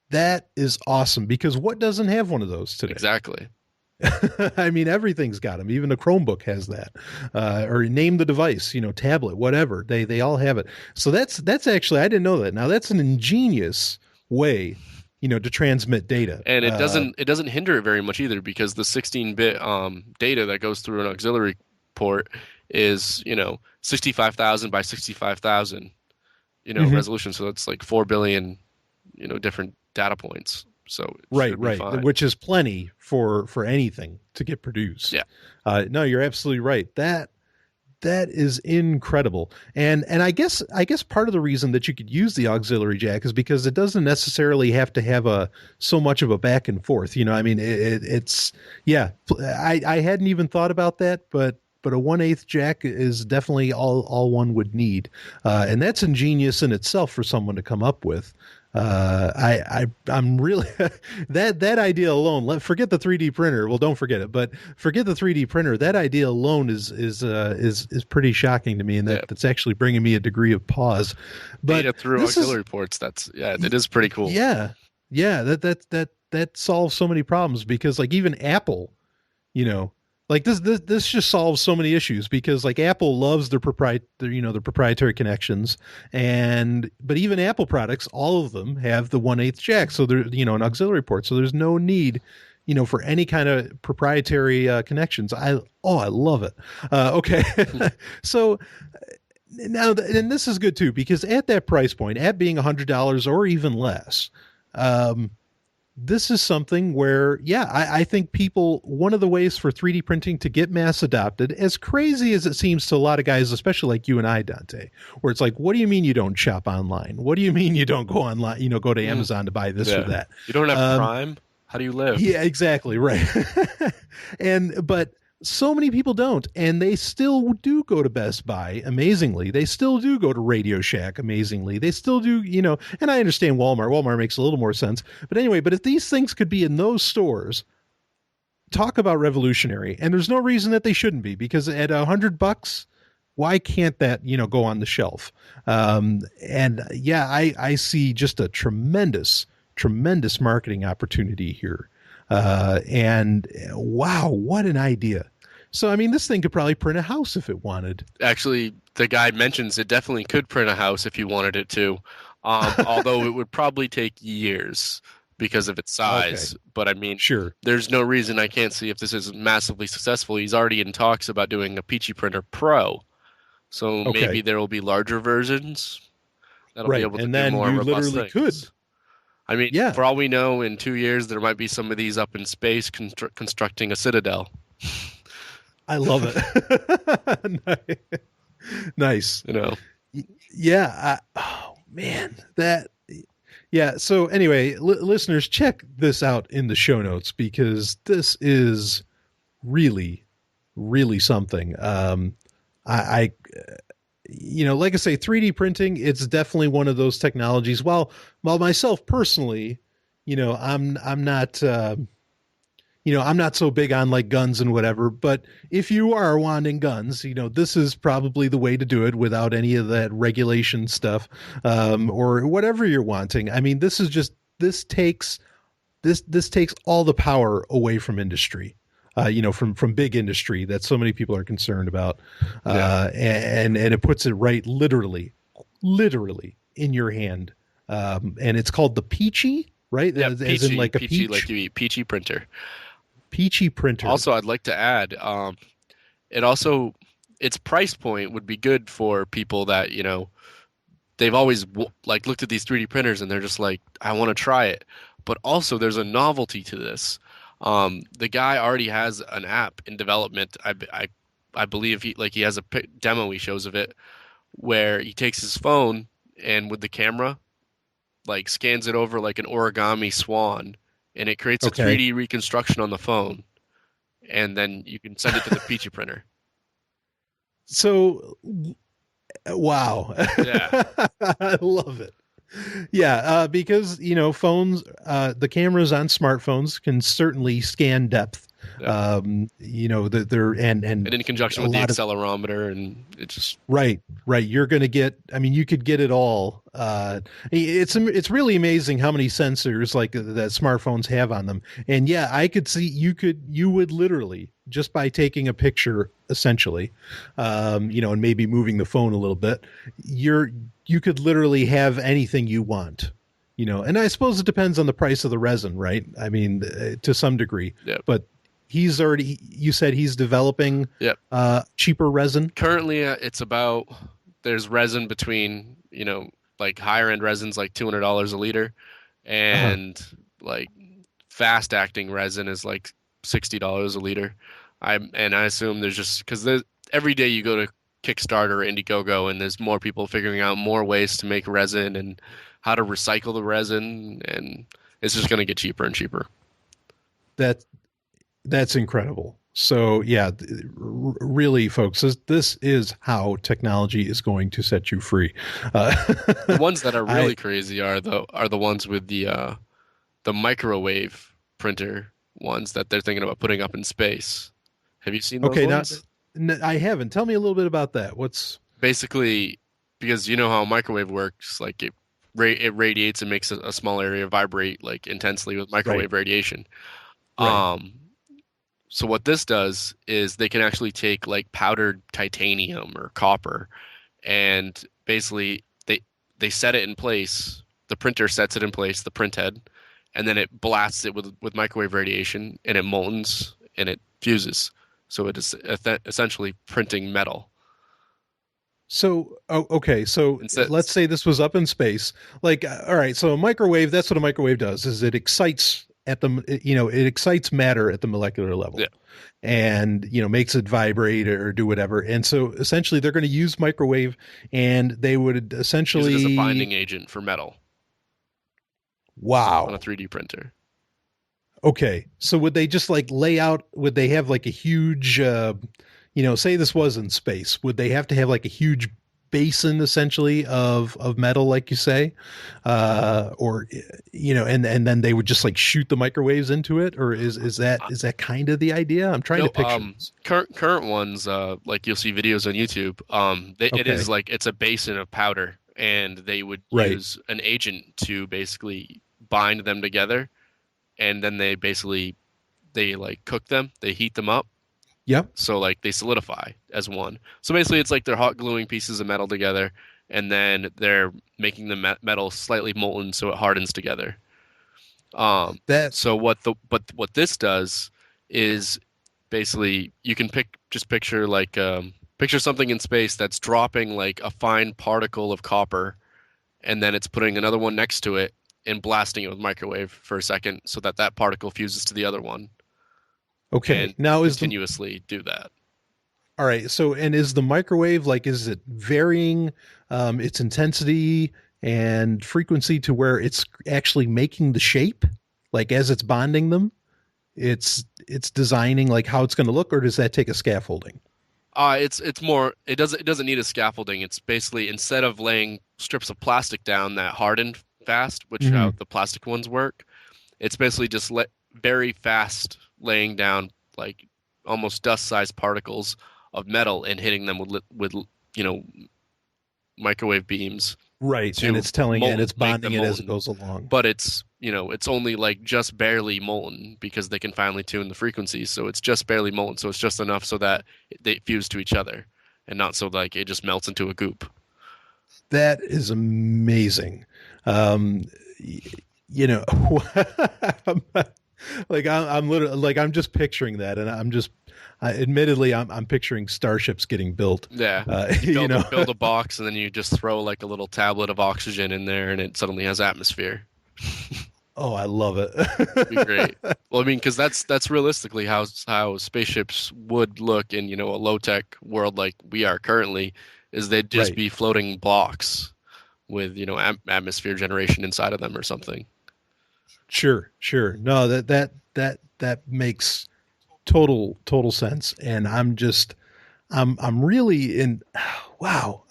That is awesome, because what doesn't have one of those today? Exactly. I mean, everything's got them. Even a Chromebook has that, or name the device, tablet, whatever. They all have it. So that's actually, I didn't know that. Now that's an ingenious way, to transmit data. And it doesn't hinder it very much either, because the 16-bit data that goes through an auxiliary port is 65,000 by 65,000 resolution. So it's like 4 billion different data points. So right, which is plenty for anything to get produced. Yeah. No, you're absolutely right. That is incredible. And I guess part of the reason that you could use the auxiliary jack is because it doesn't necessarily have to have so much of a back and forth. I mean, I hadn't even thought about that, but a 1/8 jack is definitely all one would need. And that's ingenious in itself for someone to come up with. I'm really that idea alone. Forget the 3D printer. Well, don't forget it, but forget the 3D printer. That idea alone is pretty shocking to me, and that's actually bringing me a degree of pause. But data through auxiliary ports. It is pretty cool. Yeah. That solves so many problems, because like even Apple, Like this just solves so many issues because like Apple loves their proprietary connections, but even Apple products, all of them have the 1/8 jack, so they're an auxiliary port, so there's no need for any kind of proprietary connections. I love it. Okay, so now and this is good too because at that price point, at being $100 or even less. This is something where, I think one of the ways for 3D printing to get mass adopted, as crazy as it seems to a lot of guys, especially like you and I, Dante, where it's like, what do you mean you don't shop online? What do you mean you don't go online, go to Amazon to buy this or that? You don't have Prime? How do you live? Yeah, exactly. Right. But so many people don't, and they still do go to Best Buy, amazingly. They still do go to Radio Shack, amazingly. They still do, and I understand Walmart. Walmart makes a little more sense. But anyway, if these things could be in those stores, talk about revolutionary. And there's no reason that they shouldn't be, because at $100, why can't that, go on the shelf? I see just a tremendous marketing opportunity here. And wow, what an idea. So, I mean, this thing could probably print a house if it wanted. Actually, the guy mentions it definitely could print a house if you wanted it to, although it would probably take years because of its size. Okay. But I mean, sure, there's no reason I can't see if this is massively successful. He's already in talks about doing a Peachy Printer Pro. So maybe there will be larger versions that'll be able to do more robust things. Could. I mean, for all we know, in 2 years, there might be some of these up in space constructing a citadel. I love it. Nice. Yeah. Oh, man. So anyway, listeners, check this out in the show notes because this is really, really something. Like I say, 3D printing, it's definitely one of those technologies. While myself personally, I'm not, I'm not so big on like guns and whatever, but if you are wanting guns, this is probably the way to do it without any of that regulation stuff, or whatever you're wanting. I mean, this takes all the power away from industry. From big industry that so many people are concerned about. And it puts it right literally in your hand. And it's called the Peachy, right? Yeah, as in like a Peachy, peach? like you eat Peachy Printer. Peachy Printer. Also, I'd like to add, its price point would be good for people that, they've always looked at these 3D printers and they're just like, I want to try it. But also there's a novelty to this. The guy already has an app in development. I believe he has a demo he shows of it where he takes his phone and with the camera, scans it over like an origami swan, and it creates a 3D reconstruction on the phone, and then you can send it to the Peachy printer. So, wow. Yeah. I love it. Yeah, because phones, the cameras on smartphones can certainly scan depth. They're and in conjunction with the accelerometer, and it's just right. You're going to get. I mean, you could get it all. It's really amazing how many sensors that smartphones have on them. And yeah, I could see you would literally just by taking a picture, essentially, and maybe moving the phone a little bit, you could literally have anything you want. And I suppose it depends on the price of the resin, right? I mean, to some degree. Yep. But you said he's developing cheaper resin? Currently, there's resin between, higher end resins like $200 a liter, and fast acting resin is like $60 a liter. I assume there's just because every day you go to Kickstarter or Indiegogo and there's more people figuring out more ways to make resin and how to recycle the resin, and it's just going to get cheaper and cheaper. That's incredible. So yeah, really, folks, this is how technology is going to set you free. The ones that are really crazy are the ones with the microwave printer ones that they're thinking about putting up in space. Have you seen those ones? I haven't. Tell me a little bit about that. What's basically, because you know how a microwave works, it radiates and makes a small area vibrate intensely with microwave radiation. Right. So what this does is they can actually take like powdered titanium or copper, and basically they set it in place. The printer sets it in place, the print head, and then it blasts it with microwave radiation, and it moltens and it fuses. So it is essentially printing metal. So, okay. So Instead, let's say this was up in space. Like, all right. So a microwave, that's what a microwave does is it excites it excites matter at the molecular level yeah, and, makes it vibrate or do whatever. And so essentially they're going to use microwave and they would use it as a essentially, binding agent for metal on a wow. 3D printer. Okay. So would they just like would they have like a huge, say this was in space, would they have to have like a huge basin essentially of metal, like you say, or and then they would just like shoot the microwaves into it, or is that kind of the idea? I'm trying No, to picture this. current ones, like you'll see videos on YouTube. It Okay, is like it's a basin of powder, and they would right. use an agent to basically bind them together, and then they like cook them, they heat them up, Yep. so like they solidify as one. So basically, it's like they're hot gluing pieces of metal together, and then they're making the metal slightly molten so it hardens together. That So what this does is basically you can picture like picture something in space that's dropping like a fine particle of copper, and then it's putting another one next to it and blasting it with microwave for a second so that that particle fuses to the other one okay. and Now continuously do that. all right. So and is the microwave like is it varying its intensity and frequency to where it's actually making the shape, like as it's bonding them? It's designing like how it's going to look, or does that take a scaffolding? It's more it doesn't need a scaffolding. It's basically instead of laying strips of plastic down that harden fast, which how Mhm. the plastic ones work, it's basically just very fast laying down like almost dust-sized particles of metal and hitting them with you know microwave beams Right, and to it's make bonding them it as it molten. goes along. But it's only like just barely molten because they can finely tune the frequencies. So it's just barely molten. So it's just enough so that they fuse to each other and not so like it just melts into a goop. That is amazing. Um, y- you know, I'm literally like I'm just picturing that, and admittedly I'm picturing starships getting built. Yeah. You You know, build a box and then you just throw like a little tablet of oxygen in there and it suddenly has atmosphere. oh, I love Be great. it. Well, I mean, because that's realistically how spaceships would look in a low tech world like we are currently, is they'd just Right. be floating blocks with atmosphere generation inside of them or something. Sure, sure. No, that makes total sense, and I'm really in. Wow,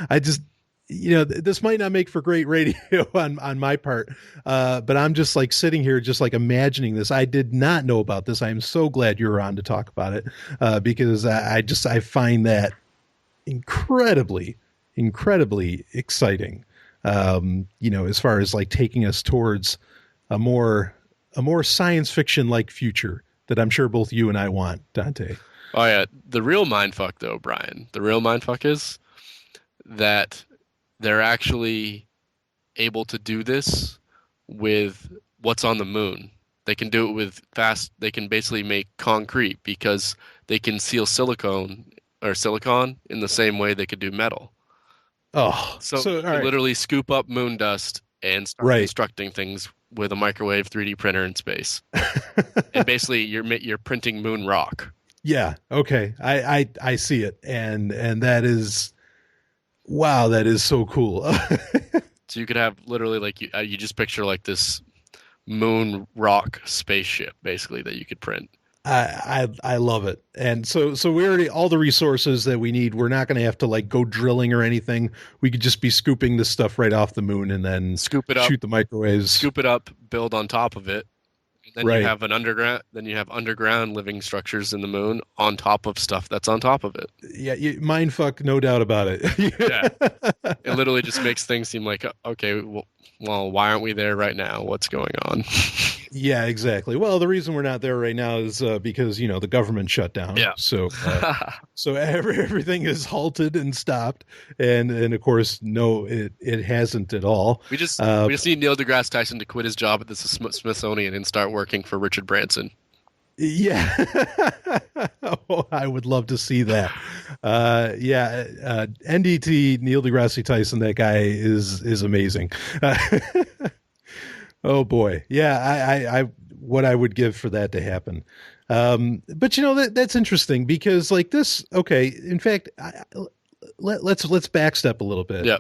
I just this might not make for great radio on my part, but I'm just like sitting here, just like imagining this. I did not know about this. I am so glad you were on to talk about it, because I find that incredibly exciting. As far as like taking us towards a more science fiction like future that I'm sure both you and I want, Dante. Oh yeah, the real mindfuck though, Brian. The real mindfuck is that they're actually able to do this with what's on the moon. They can do it with fast. They can basically make concrete because they can seal silicon in the same way they could do metal. Oh, So so you all can right, literally scoop up moon dust and start right. constructing things with a microwave 3D printer in space. And basically, you're printing moon rock. Yeah. Okay. I see it, and that is wow. That is so cool. So you could have literally like you just picture like this moon rock spaceship basically that you could print. I love it. And so we already all the resources that we need. We're not going to have to like go drilling or anything. We could just be scooping this stuff right off the moon and then Scoop it up, shoot the microwaves. scoop it up, build on top of it. Then Right. you have underground living structures in the moon on top of stuff that's on top of it. Yeah, mind fuck, no doubt about it. Yeah. It literally just makes things seem like okay, well, why aren't we there right now? What's going on? Yeah, exactly. Well, the reason we're not there right now is because the government shut down. Yeah. So everything is halted and stopped, and of course, no, it hasn't at all. We just need Neil deGrasse Tyson to quit his job at the Smithsonian and start working for Richard Branson. Yeah. Oh, I would love to see that. NDT, Neil deGrasse Tyson, that guy is amazing. Oh boy. Yeah, I what I would give for that to happen. But that's interesting because like this, okay, in fact, let's backstep a little bit. Yeah.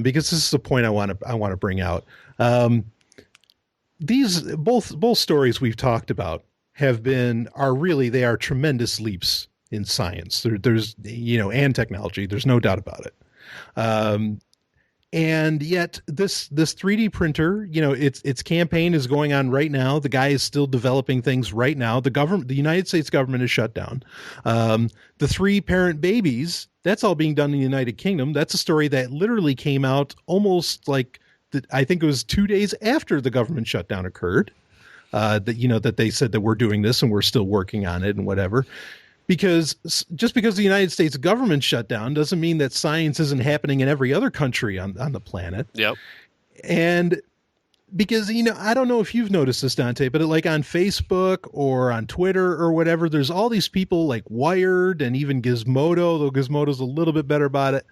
Because this is a point I want to bring out. These both stories we've talked about they are tremendous leaps in science. There's and technology. There's no doubt about it. And yet this 3D printer, its campaign is going on right now. The guy is still developing things right now. The United States government is shut down. The 3 parent babies, that's all being done in the United Kingdom. That's a story that literally came out almost like I think it was 2 days after the government shutdown occurred. That they said that we're doing this and we're still working on it and whatever. Because just because the United States government shut down doesn't mean that science isn't happening in every other country on the planet. Yep. And because, I don't know if you've noticed this, Dante, but like on Facebook or on Twitter or whatever, there's all these people like Wired and even Gizmodo, though Gizmodo's a little bit better about it,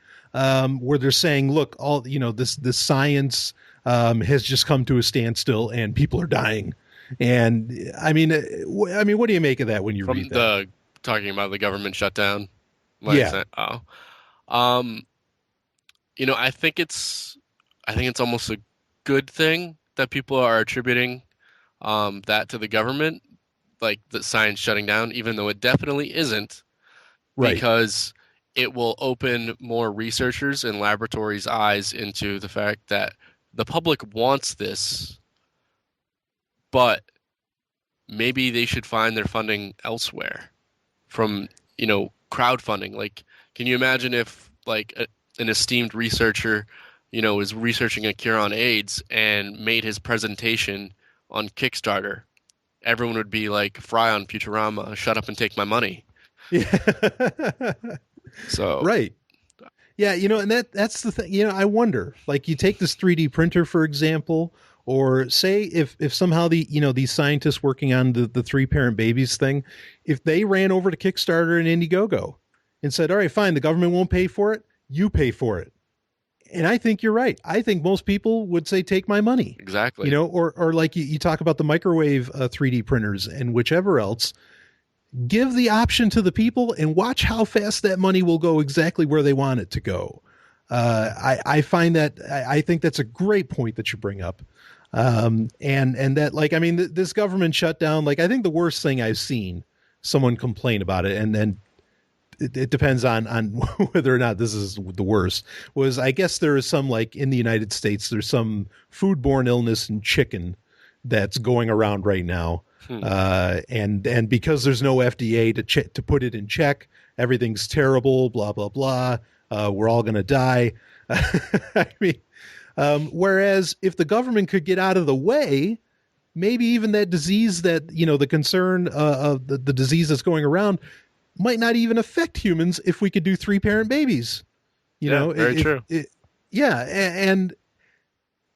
where they're saying, look, all, this science has just come to a standstill and people are dying. And I mean, what do you make of that when you read that? Talking about the government shutdown? Yeah. I think it's almost a good thing that people are attributing that to the government, like the science shutting down, even though it definitely isn't. Right. Because it will open more researchers and laboratories' eyes into the fact that the public wants this, but maybe they should find their funding elsewhere from, crowdfunding. Like, can you imagine if like an esteemed researcher, is researching a cure on AIDS and made his presentation on Kickstarter? Everyone would be like Fry on Futurama, shut up and take my money. Yeah. So right. Yeah, and that's the thing. I wonder, like, you take this 3D printer, for example, or say if somehow these scientists working on the 3 parent babies thing, if they ran over to Kickstarter and Indiegogo and said, all right, fine, the government won't pay for it, you pay for it. And I think you're right. I think most people would say, take my money. Exactly. Or like you talk about the microwave 3D printers and whichever else. Give the option to the people and watch how fast that money will go exactly where they want it to go. I think that's a great point that you bring up. And that, like, I mean, this government shutdown, like, I think the worst thing I've seen someone complain about it, and then it depends on whether or not this is the worst, was I guess there is some, like, in the United States, there's some foodborne illness in chicken that's going around right now. And because there's no FDA to put it in check, everything's terrible, blah, blah, blah. We're all going to die. I mean, whereas if the government could get out of the way, maybe even that disease that, the concern of the disease that's going around might not even affect humans if we could do 3 parent babies. Very true. And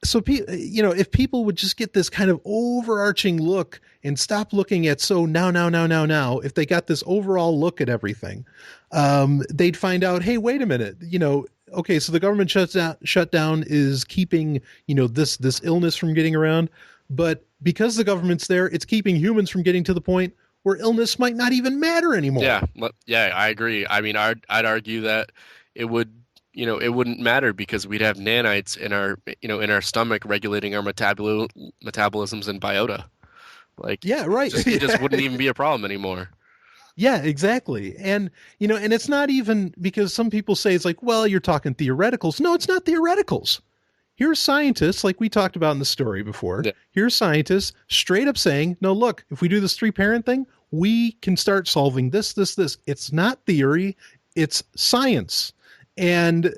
so, if people would just get this kind of overarching look and stop looking at now, if they got this overall look at everything, they'd find out, hey, wait a minute, okay, so the government shutdown is keeping, this illness from getting around, but because the government's there, it's keeping humans from getting to the point where illness might not even matter anymore. Yeah, I agree. I mean, I'd argue that it would. It wouldn't matter because we'd have nanites in our stomach regulating our metabolisms and biota. Like, yeah, right. It just wouldn't even be a problem anymore. Yeah, exactly. And, and it's not even because some people say it's like, well, you're talking theoreticals. No, it's not theoreticals. Here's scientists, like we talked about in the story before. Yeah. Here's scientists straight up saying, no, look, if we do this 3 parent thing, we can start solving this. It's not theory. It's science. And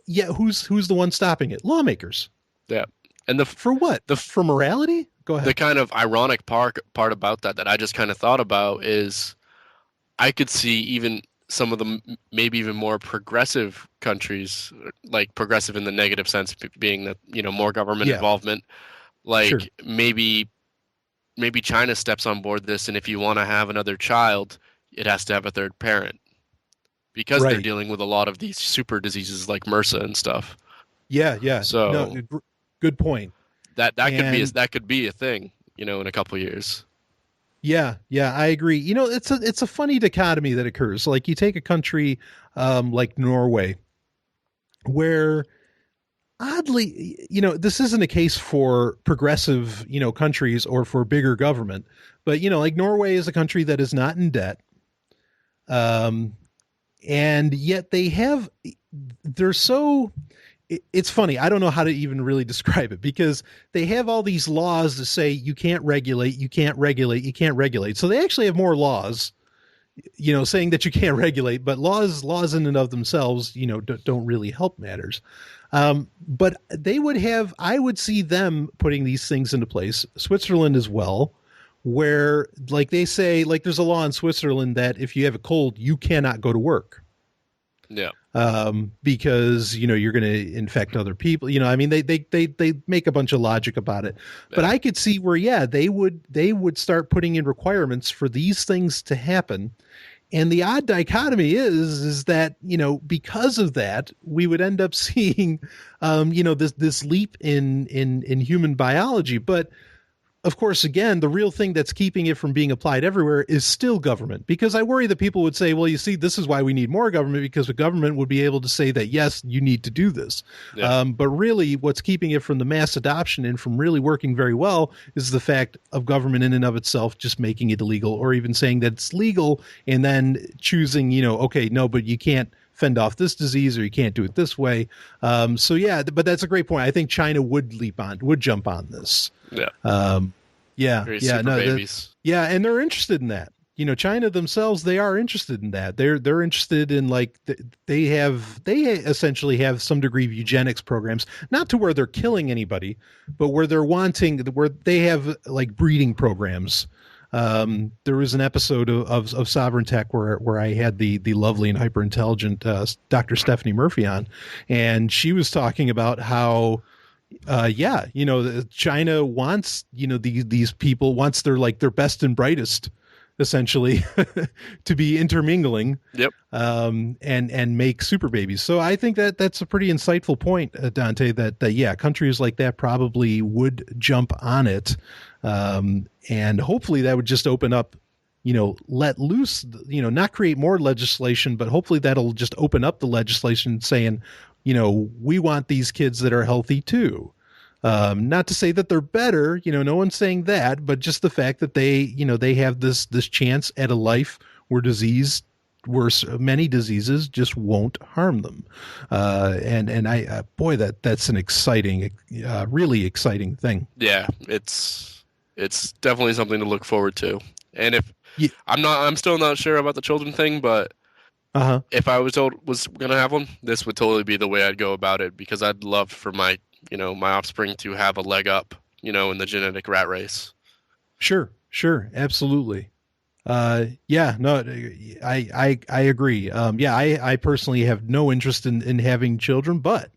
yeah, who's the one stopping it? Lawmakers. Yeah. And for what? For morality? Go The ahead. kind of ironic part about that I just kind of thought about is I could see even some of the maybe even more progressive countries, like progressive in the negative sense, being that more government Yeah, involvement. sure. Like maybe China steps on board this, and if you want to have another child, it has to have a third parent because they're Right. dealing with a lot of these super diseases like MRSA and stuff. Yeah, yeah. No, So good point. that could be And that could be a thing, in a couple years. yeah, yeah, I agree. It's a funny dichotomy that occurs. Like you take a country like Norway, where oddly, this isn't a case for progressive, countries or for bigger government, but like Norway is a country that is not in debt. Um, and yet they're so it's funny. I don't know how to even really describe it because they have all these laws that say you can't regulate, you can't regulate, you can't regulate. So they actually have more laws, saying that you can't regulate, but laws in and of themselves, don't really help matters. But I would see them putting these things into place. Switzerland as well, where like they say, like there's a law in Switzerland that if you have a cold, you cannot go to work Yeah. because you're going to infect other people. I mean, they make a bunch of logic about it, but Yeah. I could see where they would start putting in requirements for these things to happen. And the odd dichotomy is that because of that we would end up seeing this leap in human biology, but of course, again, the real thing that's keeping it from being applied everywhere is still government. Because I worry that people would say, well, you see, this is why we need more government, because the government would be able to say that, yes, you need to do this. Yeah. But really, what's keeping it from the mass adoption and from really working very well is the fact of government in and of itself just making it illegal, or even saying that it's legal and then choosing, okay, no, but you can't fend off this disease or you can't do it this way. So yeah, but that's a great point. I think China would jump on this. Yeah. Yeah, Very yeah, super no, babies. yeah, and they're interested in that. China themselves, they are interested in that. They're interested in like they essentially have some degree of eugenics programs, not to where they're killing anybody, but where they have like breeding programs. There was an episode of Sovereign Tech where I had the lovely and hyper intelligent Dr. Stephanie Murphy on, and she was talking about how China wants these people, wants their best and brightest essentially to be intermingling. Yep. And make super babies. So I think that's a pretty insightful point, Dante, that countries like that probably would jump on it. And hopefully that would just open up, let loose, not create more legislation, but hopefully that'll just open up the legislation saying, we want these kids that are healthy too. Not to say that they're better, no one's saying that, but just the fact that they have this chance at a life where many diseases just won't harm them. And I boy, that's an exciting, really exciting thing. Yeah, it's definitely something to look forward to. And if Yeah. I'm still not sure about the children thing, but Uh-huh. if I was gonna have one, this would totally be the way I'd go about it, because I'd love for my offspring to have a leg up, in the genetic rat race. Sure, absolutely. Yeah, no, I agree. I personally have no interest in having children, but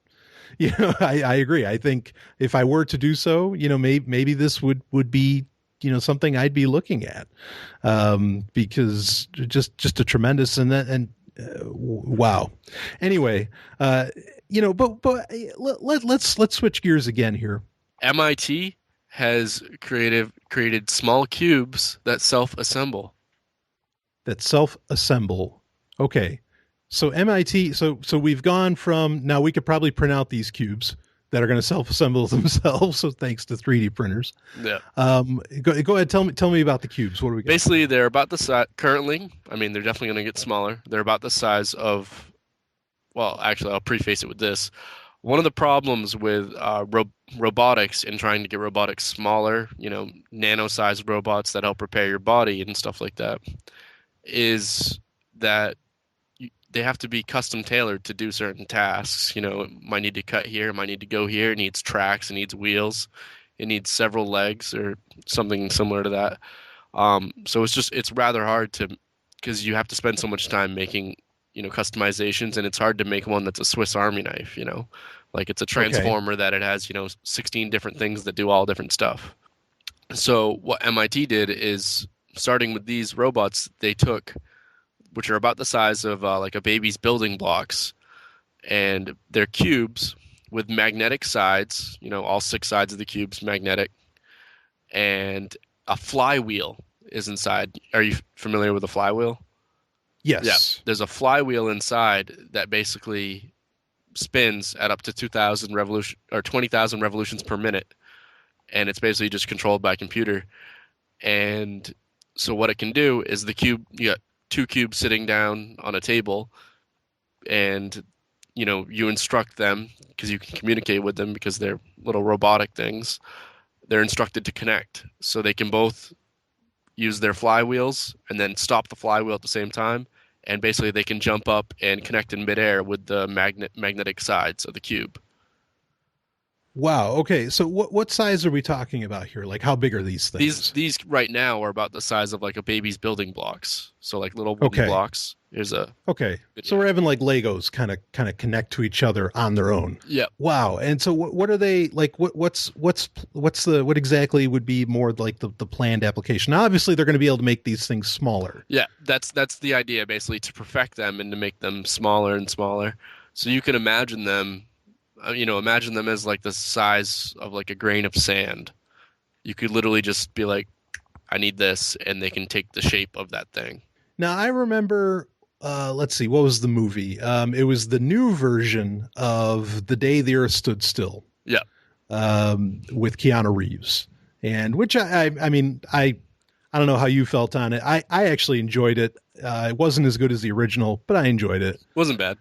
I agree. I think if I were to do so, maybe this would be, something I'd be looking at, because just a tremendous wow. Anyway, but let's switch gears again here. MIT has created small cubes that self-assemble. Okay. So MIT, so we've gone from, now we could probably print out these cubes that are going to self-assemble themselves. So thanks to 3D printers. Yeah. Go ahead. Tell me about the cubes. What do we got? Basically, they're about the size currently. I mean, they're definitely going to get smaller. They're about the size of, well, actually, I'll preface it with this. One of the problems with robotics and trying to get robotics smaller, nano-sized robots that help repair your body and stuff like that, is that they have to be custom tailored to do certain tasks. It might need to cut here, it might need to go here, it needs tracks, it needs wheels. It needs several legs or something similar to that. So it's rather hard to, because you have to spend so much time making, customizations, and it's hard to make one that's a Swiss Army knife, like it's a transformer that it has, 16 different things that do all different stuff. So what MIT did is, starting with these robots, they took, which are about the size of like a baby's building blocks, and they're cubes with magnetic sides, all 6 sides of the cube's magnetic, and a flywheel is inside. Are you familiar with a flywheel? Yes. Yeah. There's a flywheel inside that basically spins at up to 2,000 revolution or 20,000 revolutions per minute, and it's basically just controlled by computer. And so what it can do is you got 2 cubes sitting down on a table, and you instruct them, because you can communicate with them because they're little robotic things. They're instructed to connect, so they can both use their flywheels and then stop the flywheel at the same time, and basically they can jump up and connect in midair with the magnetic sides of the cube. Wow. Okay. So what size are we talking about here? Like, how big are these things? These right now are about the size of like a baby's building blocks. So like little wooden blocks. Here's a okay. So we're having like Legos kind of connect to each other on their own. Yeah. Wow. And so what are they like? What exactly would be more like the planned application? Now, obviously, they're going to be able to make these things smaller. Yeah. That's the idea, basically, to perfect them and to make them smaller and smaller. So you can imagine them. Imagine them as like the size of like a grain of sand. You could literally just be like, I need this, and they can take the shape of that thing. Now, I remember, let's see, what was the movie? It was the new version of The Day the Earth Stood Still. Yeah. With Keanu Reeves. And which I mean, I don't know how you felt on it. I actually enjoyed it. It wasn't as good as the original, but I enjoyed it. Wasn't bad.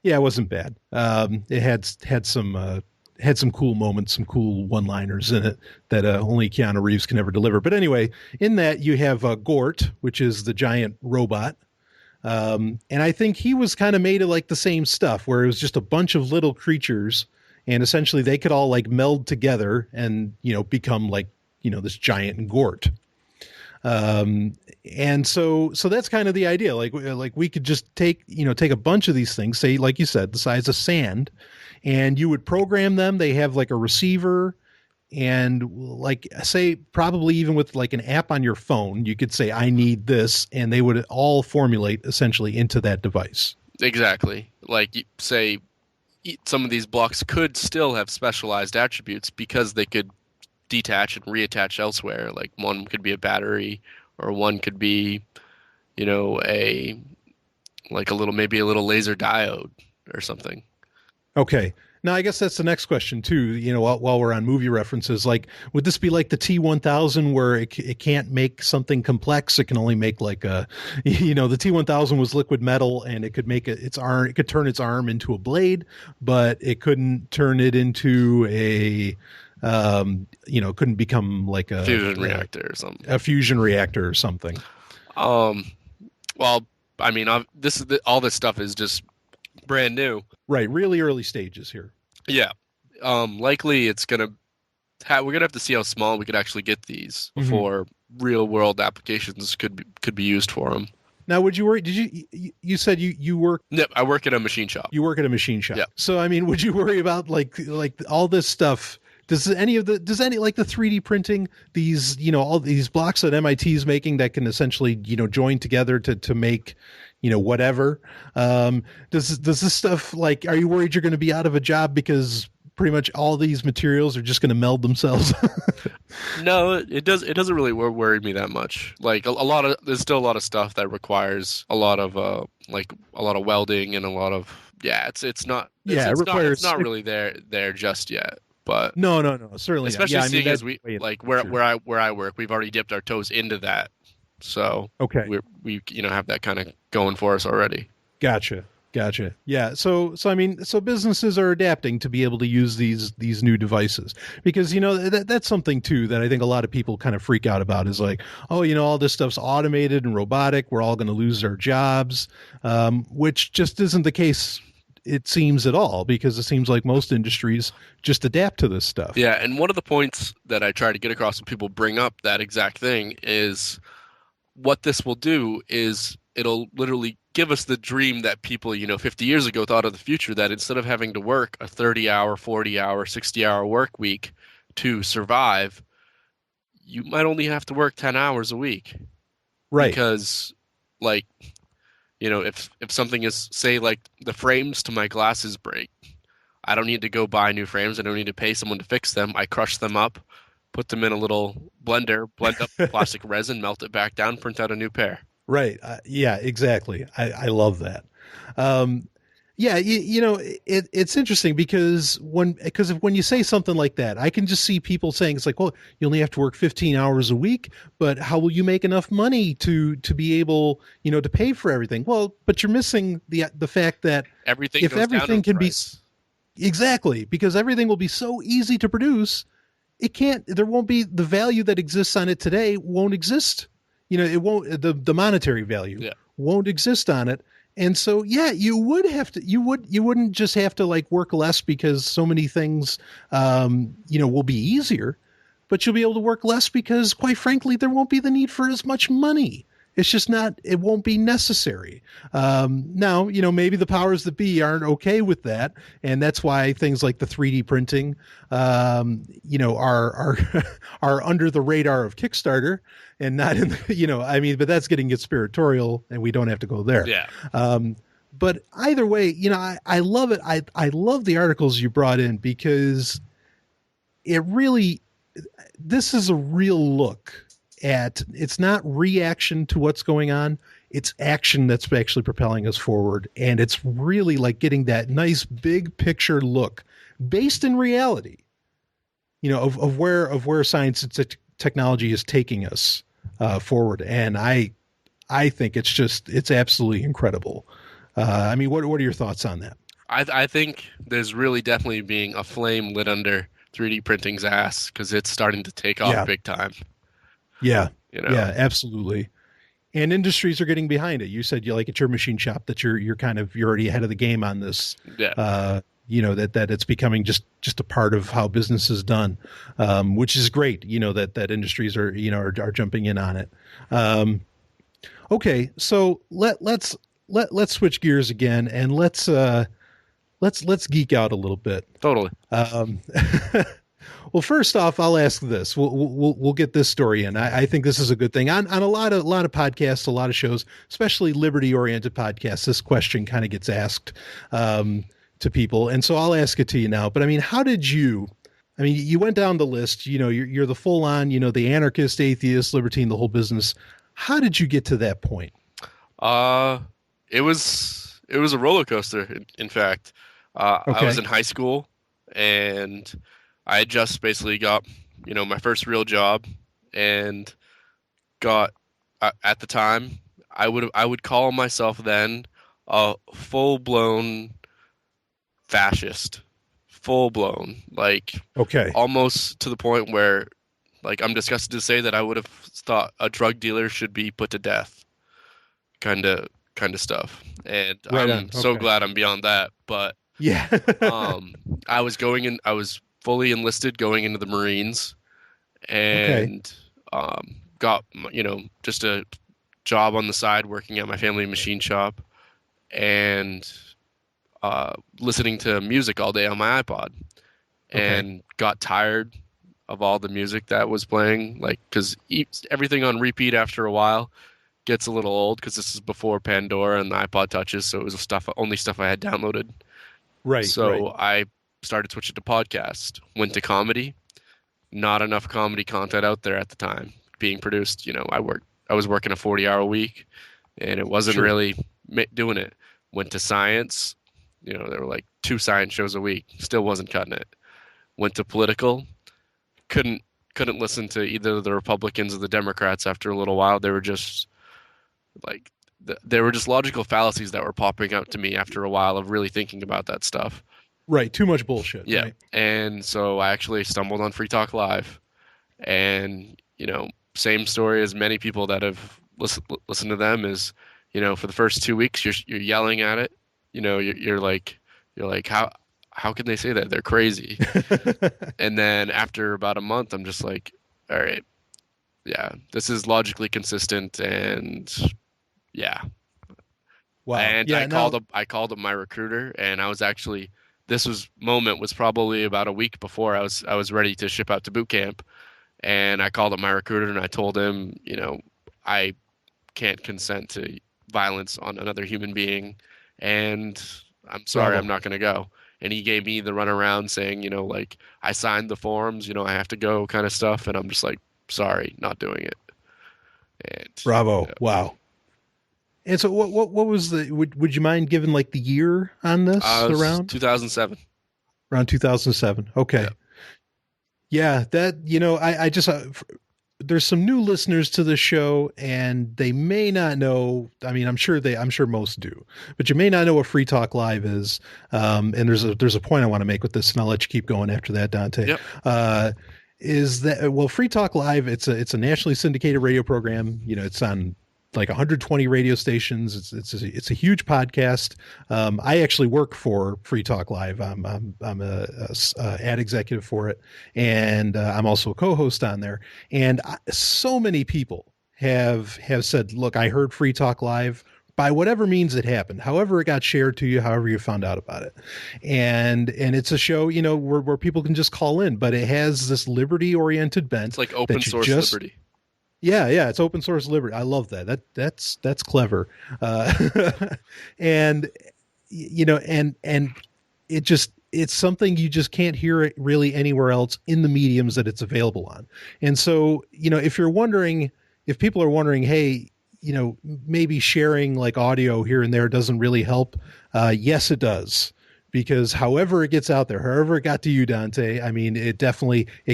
Yeah, it wasn't bad. It had some cool moments, some cool one-liners in it that only Keanu Reeves can ever deliver. But anyway, in that you have Gort, which is the giant robot. And I think he was kind of made of like the same stuff, where it was just a bunch of little creatures, and essentially they could all like meld together and, become like, this giant Gort. And so that's kind of the idea. Like we could just take a bunch of these things, say, like you said, the size of sand, and you would program them. They have like a receiver, and like, say, probably even with like an app on your phone, you could say, I need this, and they would all formulate essentially into that device. Exactly. Like, say, some of these blocks could still have specialized attributes because they could detach and reattach elsewhere. Like, one could be a battery, or one could be, maybe a little laser diode or something. Okay. Now, I guess that's the next question too. While we're on movie references, like, would this be like the T-1000 where it can't make something complex? It can only make like the T-1000 was liquid metal, and it could make its arm. It could turn its arm into a blade, but it couldn't turn it into a couldn't become like a fusion reactor or something. A fusion reactor or something. Well, I mean, all this stuff is just brand new. Right, really early stages here. Yeah. Likely it's we're gonna have to see how small we could actually get these before real world applications could be used for them. Now, would you worry? You said you work? Yep, I work at a machine shop. You work at a machine shop. Yeah. So, I mean, would you worry about like all this stuff? Does any like the 3D printing, these, all these blocks that MIT is making that can essentially, join together to make, whatever. Does this stuff, like, are you worried you're going to be out of a job because pretty much all these materials are just going to meld themselves? No, it doesn't really worry me that much. Like, there's still a lot of stuff that requires a lot of welding and a lot of, it's not really there just yet. But no, certainly especially not. Yeah, seeing as we like where I work, we've already dipped our toes into that, so okay, we have that kind of going for us already. Gotcha. Yeah. So I mean, businesses are adapting to be able to use these new devices, because that's something too that I think a lot of people kind of freak out about, is like, oh, all this stuff's automated and robotic, we're all going to lose our jobs, which just isn't the case it seems at all, because it seems like most industries just adapt to this stuff. Yeah, and one of the points that I try to get across when people bring up that exact thing is what this will do is it'll literally give us the dream that people, 50 years ago thought of the future, that instead of having to work a 30-hour, 40-hour, 60-hour work week to survive, you might only have to work 10 hours a week. Right. Because, like, if something is, say, like the frames to my glasses break, I don't need to go buy new frames. I don't need to pay someone to fix them. I crush them up, put them in a little blender, blend up plastic resin, melt it back down, print out a new pair. Right. Yeah, exactly. I love that. Yeah, it's interesting because when you say something like that, I can just see people saying, it's like, well, you only have to work 15 hours a week, but how will you make enough money to be able, to pay for everything? Well, but you're missing the fact that everything can be exactly, because everything will be so easy to produce, there won't be the value that exists on it today won't exist. It won't, the monetary value won't exist on it. And so, yeah, you wouldn't just have to like work less because so many things, will be easier, but you'll be able to work less because, quite frankly, there won't be the need for as much money. It's just it won't be necessary. Now, maybe the powers that be aren't okay with that. And that's why things like the 3D printing, are under the radar of Kickstarter and not in the, but that's getting conspiratorial and we don't have to go there. Yeah. But either way, I love it. I love the articles you brought in because this is a real look at, it's not reaction to what's going on. It's action that's actually propelling us forward. And it's really like getting that nice big picture look based in reality, of where science and technology is taking us forward. And I think it's absolutely incredible. What are your thoughts on that? I think there's really definitely being a flame lit under 3D printing's ass because it's starting to take off big time. Yeah. Yeah, absolutely. And industries are getting behind it. You said you like at your machine shop that you're already ahead of the game on this. Yeah. That it's becoming just a part of how business is done, which is great. That industries are jumping in on it. Okay, so let's switch gears again and let's geek out a little bit. Totally. Well, first off, I'll ask this. We'll get this story in. I think this is a good thing on a lot of podcasts, a lot of shows, especially liberty-oriented podcasts. This question kind of gets asked to people, and so I'll ask it to you now. But how did you? You went down the list. You're the full-on, the anarchist, atheist, libertine, the whole business. How did you get to that point? It was a roller coaster. In fact, I was in high school and I had just basically got, my first real job and got, at the time, I would call myself then a full-blown fascist. Full-blown. Almost to the point where, I'm disgusted to say that I would have thought a drug dealer should be put to death. Kind of stuff. And I'm so glad I'm beyond that. But yeah, I was fully enlisted going into the Marines and got, just a job on the side working at my family machine shop and listening to music all day on my iPod and got tired of all the music that was playing, because everything on repeat after a while gets a little old because this is before Pandora and the iPod Touches, so it was only stuff I had downloaded. Right. So I started switching to podcast, went to comedy. Not enough comedy content out there at the time being produced. I was working a 40-hour week, and it wasn't really doing it. Went to science. There were 2 science shows a week. Still wasn't cutting it. Went to political. Couldn't listen to either the Republicans or the Democrats after a little while. They were just there were just logical fallacies that were popping out to me after a while of really thinking about that stuff. Right. Too much bullshit. Yeah. Right? And so I actually stumbled on Free Talk Live, and, same story as many people that have listened to them is, for the first 2 weeks, you're yelling at it. You're You're like, how can they say that? They're crazy. And then after about a month, I'm just like, all right, yeah, this is logically consistent, and yeah. Wow. And Yeah. Now, I called up my recruiter, and I was actually moment was probably about a week before I was ready to ship out to boot camp, and I called up my recruiter and I told him, I can't consent to violence on another human being, and I'm sorry, I'm bravo. not going to go. And he gave me the runaround saying, like I signed the forms, I have to go kind of stuff, and I'm just like, sorry, not doing it. And Bravo. Wow. And so what was would you mind giving like the year on this it was around? 2007. Around 2007. Okay. Yeah. Yeah, that, I just, there's some new listeners to the show and they may not know. I mean, I'm sure most do, but you may not know what Free Talk Live is. And there's a point I want to make with this, and I'll let you keep going after that, Dante. Yep. Is that, well, Free Talk Live, it's a nationally syndicated radio program. It's on like 120 radio stations. It's a huge podcast. I actually work for Free Talk Live. I'm a ad executive for it, and I'm also a co-host on there. And so many people have said, "Look, I heard Free Talk Live." By whatever means it happened, however it got shared to you, however you found out about it, and it's a show, where people can just call in, but it has this liberty-oriented bent. It's like open source liberty. Yeah, it's open source liberty. I love that. That's clever. And and it's something you just can't hear it really anywhere else in the mediums that it's available on. And so, if people are wondering, hey, maybe sharing like audio here and there doesn't really help. Yes, it does. Because however it gets out there, however it got to you, Dante, I mean, it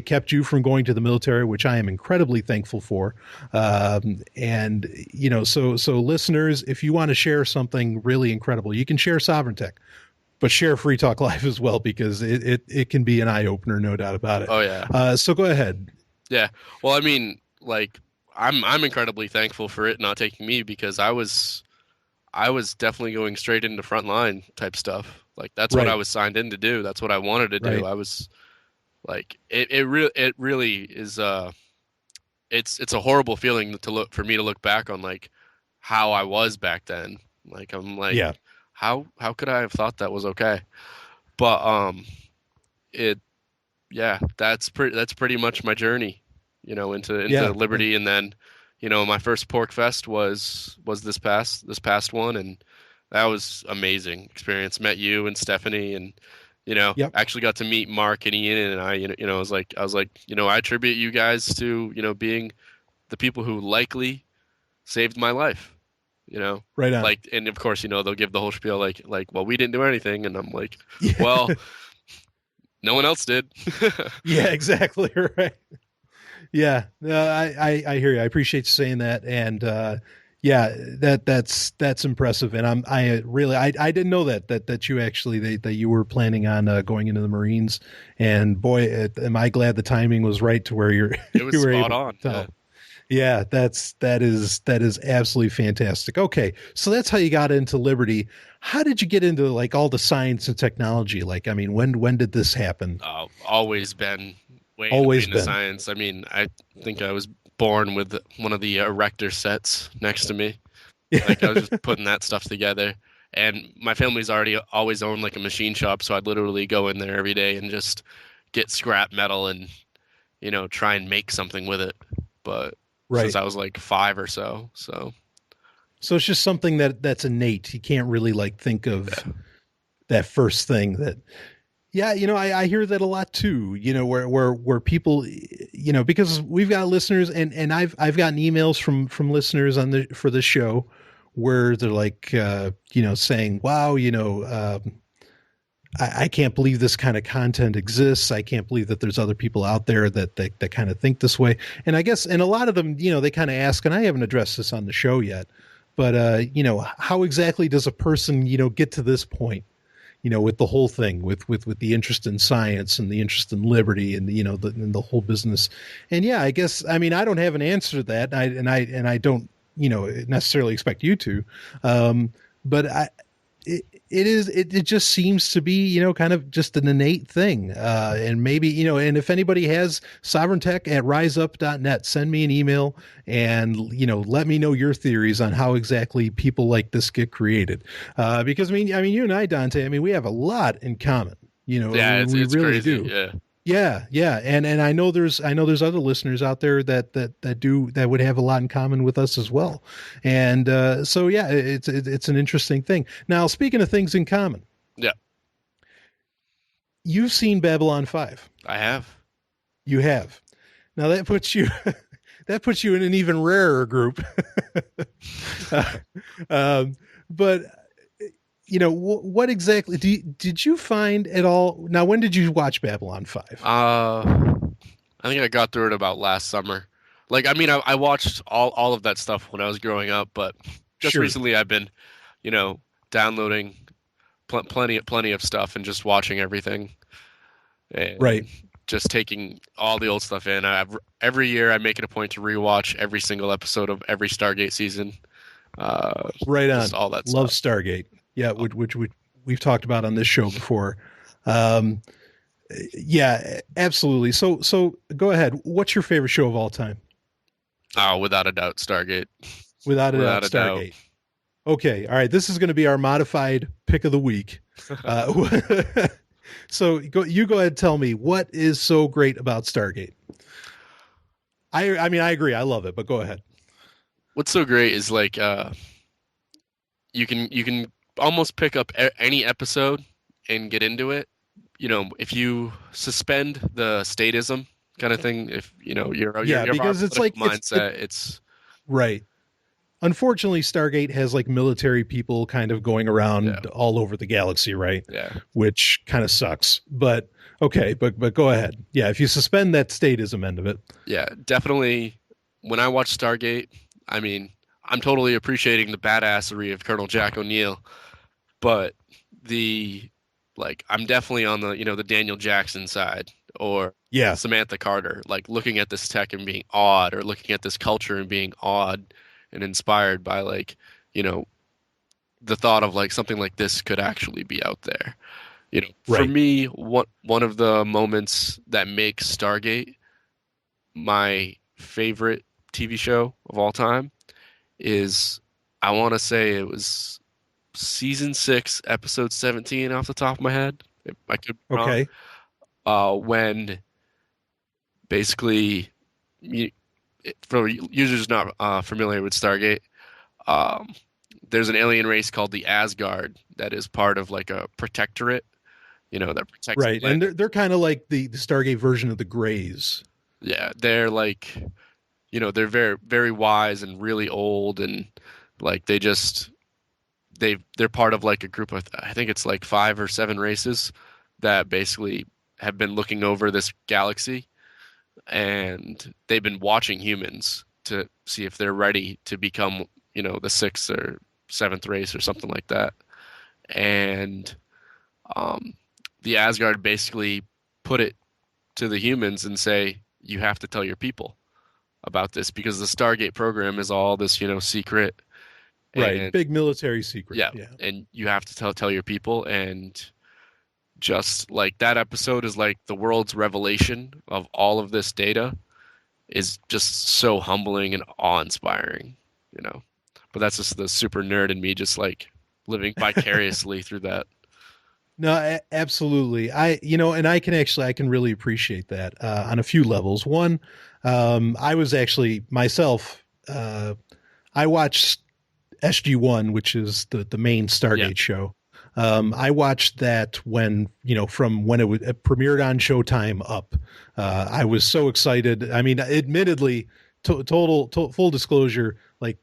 kept you from going to the military, which I am incredibly thankful for. And, so listeners, if you want to share something really incredible, you can share Sovryn Tech, but share Free Talk Live as well, because it can be an eye opener, no doubt about it. Oh yeah. So go ahead. Yeah. Well, I mean, like I'm incredibly thankful for it not taking me, because I was definitely going straight into frontline type stuff. Like that's what I was signed in to do. That's what I wanted to do. Right. I was like, it really is. It's a horrible feeling for me to look back on like how I was back then. Like I'm like, yeah. How could I have thought that was okay? But that's pretty much my journey, into liberty. And then, my first Pork Fest was this past one, and that was amazing experience. Met you and Stephanie, and actually got to meet Mark and Ian, and I was like, I attribute you guys to being the people who likely saved my life. Right on. Like, and of course, they'll give the whole spiel like, well, we didn't do anything, and I'm like, yeah. Well, no one else did. Yeah, exactly. Right. Yeah, I hear you. I appreciate you saying that, and that's impressive. And I didn't know that you actually that you were planning on going into the Marines. And boy, am I glad the timing was right to where it was you were spot able on. to tell. Yeah, that is absolutely fantastic. Okay, so that's how you got into Liberty. How did you get into like all the science and technology? Like, I mean, when did this happen? Always been. Always into science. I mean, I think I was born with one of the erector sets next to me. Like I was just putting that stuff together. And my family's always owned like a machine shop, so I'd literally go in there every day and just get scrap metal and try and make something with it. But since I was like 5 or so, so it's just something that's innate. You can't really like think of that first thing that. Yeah, I hear that a lot too. Where people, because we've got listeners, and I've gotten emails from listeners for this show, where they're like, saying, "Wow, I can't believe this kind of content exists. I can't believe that there's other people out there that kind of think this way." And I guess, and a lot of them, they kind of ask, and I haven't addressed this on the show yet, but how exactly does a person, get to this point? With the whole thing, with the interest in science and the interest in liberty and the whole business. And yeah, I guess, I mean, I don't have an answer to that. I don't, necessarily expect you to. But It just seems to be, you know, kind of just an innate thing. And maybe, you know, and if anybody has sovereigntech@riseup.net, send me an email and, you know, let me know your theories on how exactly people like this get created. Because you and I, Dante, I mean, we have a lot in common, you know, Yeah, we it's really crazy. do. Yeah. Yeah. And I know there's other listeners out there that would have a lot in common with us as well. And so yeah, it's an interesting thing. Now, speaking of things in common, Yeah, you've seen Babylon 5. I have. You have. Now that puts you in an even rarer group. Uh, but you know, what exactly did you find at all? Now, when did you watch Babylon 5? I think I got through it about last summer. Like, I mean, I watched all of that stuff when I was growing up, but just Sure. recently I've been, you know, downloading plenty of stuff and just watching everything and Right. just taking all the old stuff in. Every year I make it a point to rewatch every single episode of every Stargate season. Right on. Just all that Love stuff. Stargate. Yeah, which we've talked about on this show before. Yeah, absolutely. So go ahead. What's your favorite show of all time? Oh, without a doubt, Stargate. Without a doubt, Without a doubt. Stargate. Okay, all right. This is going to be our modified pick of the week. So you go ahead and tell me what is so great about Stargate. I mean, I agree. I love it, but go ahead. What's so great is like you can almost pick up any episode and get into it. You know, if you suspend the statism kind of thing, if you know you're because it's like mindset, it's right. Unfortunately, Stargate has like military people kind of going around all over the galaxy, right? Yeah. Which kind of sucks. But okay, but go ahead. Yeah, if you suspend that statism end of it. Yeah, definitely. When I watch Stargate, I mean, I'm totally appreciating the badassery of Colonel Jack O'Neill, but I'm definitely on the the Daniel Jackson side or Samantha Carter, like looking at this tech and being awed, or looking at this culture and being awed and inspired by the thought of like something like this could actually be out there. For me, one of the moments that makes Stargate my favorite TV show of all time is, I want to say it was season 6, episode 17 off the top of my head. I could be wrong. Okay. When basically, for users not familiar with Stargate, there's an alien race called the Asgard that is part of like a protectorate, that protects. Right, and they're kind of like the Stargate version of the Greys. Yeah, they're like, they're very, very wise and really old, and like they're part of like a group of, I think it's like 5 or 7 races that basically have been looking over this galaxy, and they've been watching humans to see if they're ready to become, the 6th or 7th race or something like that. And the Asgard basically put it to the humans and say, you have to tell your people about this, because the Stargate program is all this, secret. Right, big military secret. Yeah, and you have to tell your people. And just like that episode is like the world's revelation of all of this data is just so humbling and awe-inspiring, But that's just the super nerd in me, just like living vicariously through that. No, absolutely. And I can really appreciate that on a few levels. One, I was actually myself, I watched SG-1, which is the main Stargate show. I watched that from when it premiered on Showtime up. I was so excited. I mean, admittedly, full disclosure, like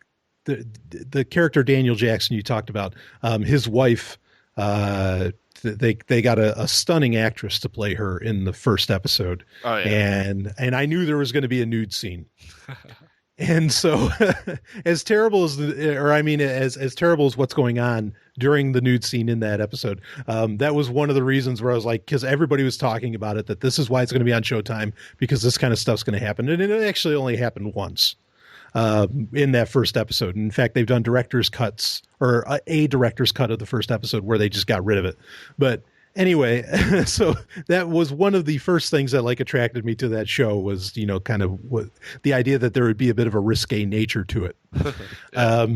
the character Daniel Jackson you talked about, his wife, they got a stunning actress to play her in the first episode. Oh, yeah. And I knew there was going to be a nude scene. And so as terrible as as terrible as what's going on during the nude scene in that episode, that was one of the reasons where I was like, because everybody was talking about it, that this is why it's going to be on Showtime, because this kind of stuff's going to happen. And it actually only happened once. in that first episode. In fact, they've done director's cuts, or a director's cut of the first episode where they just got rid of it. But anyway, so that was one of the first things that like attracted me to that show was, you know, kind of what the idea that there would be a bit of a risque nature to it. Yeah.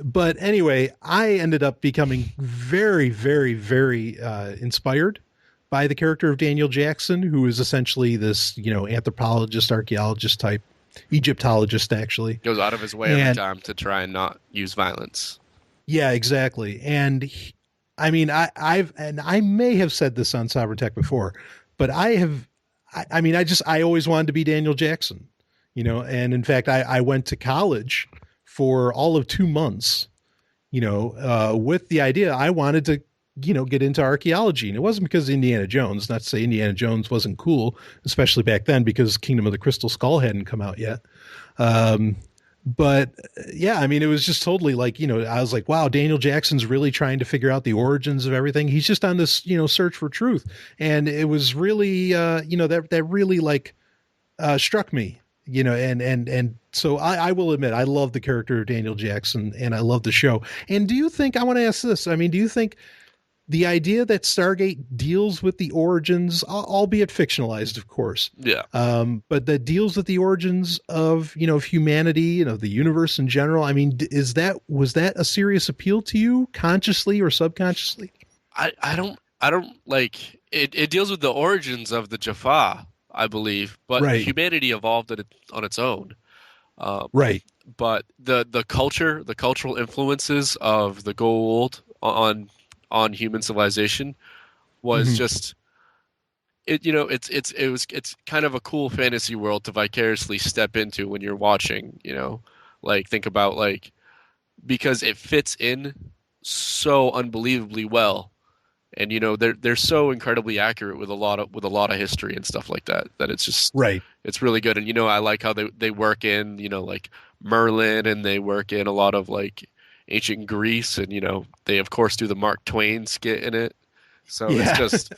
But anyway, I ended up becoming very, very, very inspired by the character of Daniel Jackson, who is essentially this, you know, anthropologist, archaeologist type, Egyptologist, actually. Goes out of his way every time to try and not use violence. Yeah, exactly. And I mean, I may have said this on Sovereign Tech before, but I always wanted to be Daniel Jackson, you know, and in fact, I went to college for all of 2 months, you know, with the idea I wanted to, you know, get into archaeology. And it wasn't because of Indiana Jones, not to say Indiana Jones wasn't cool, especially back then because Kingdom of the Crystal Skull hadn't come out yet. But yeah, I mean, it was just totally like, you know, I was like, wow, Daniel Jackson's really trying to figure out the origins of everything. He's just on this, you know, search for truth. And it was really, you know, that really like, struck me, you know, and so I will admit, I love the character of Daniel Jackson and I love the show. And do you think, I want to ask this, I mean, do you think the idea that Stargate deals with the origins, albeit fictionalized, of course. Yeah. But that deals with the origins of, you know, of humanity and of the universe in general. I mean, was that a serious appeal to you, consciously or subconsciously? I don't like it. It deals with the origins of the Jaffa, I believe, but right. Humanity evolved on its own. Right. But the cultural influences of the Goa'uld on human civilization was just it. You know, it's kind of a cool fantasy world to vicariously step into when you're watching. You know, like think about like because it fits in so unbelievably well, and you know they're so incredibly accurate with a lot of history and stuff like that it's just right. It's really good. And you know, I like how they work in, you know, like Merlin, and they work in a lot of like ancient Greece, and you know they of course do the Mark Twain skit in it, so it's just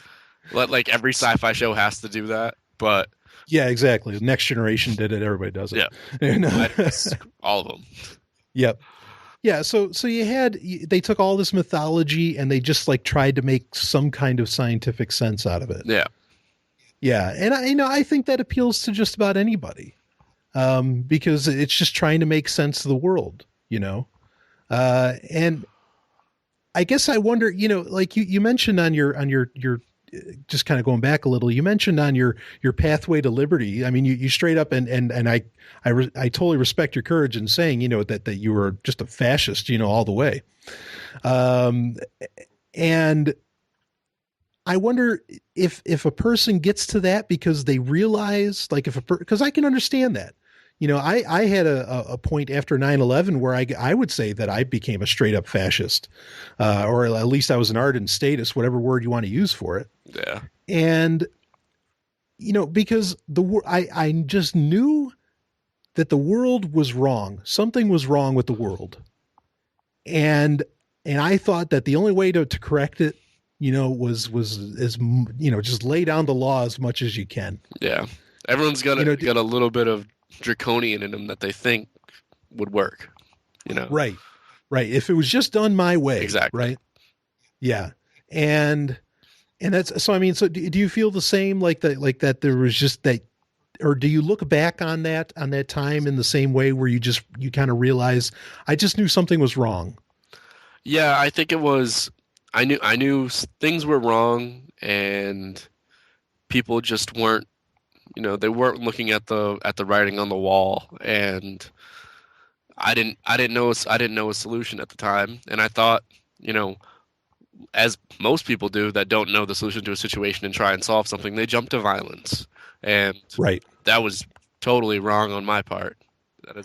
like every sci-fi show has to do that. But yeah, exactly. The Next Generation did it, everybody does it. Yeah. And, all of them. Yep. Yeah, so they took all this mythology and they just like tried to make some kind of scientific sense out of it. Yeah, and I think that appeals to just about anybody, because it's just trying to make sense of the world, you know. And I guess I wonder, you know, like you mentioned on your just kind of going back a little, you mentioned on your pathway to liberty. I mean, you straight up and I totally respect your courage in saying, you know, that you were just a fascist, you know, all the way. And I wonder if a person gets to that because they realize, like, because I can understand that. You know, I had a point after 9/11 where I would say that I became a straight up fascist, or at least I was an ardent statist, whatever word you want to use for it. Yeah. And, you know, because I just knew that the world was wrong. Something was wrong with the world. And I thought that the only way to correct it, you know, was you know, just lay down the law as much as you can. Yeah. Everyone's got a little bit of draconian in them that they think would work, you know. Right. If it was just done my way. Exactly. Right. Yeah. And that's, so, I mean, so do you feel the same, like that there was just that, or do you look back on that time in the same way where you kind of realize I just knew something was wrong? Yeah. I think it was, I knew things were wrong and people just weren't, you know, they weren't looking at the writing on the wall, and I didn't know a solution at the time, and I thought, you know, as most people do that don't know the solution to a situation and try and solve something, they jump to violence, and that was totally wrong on my part.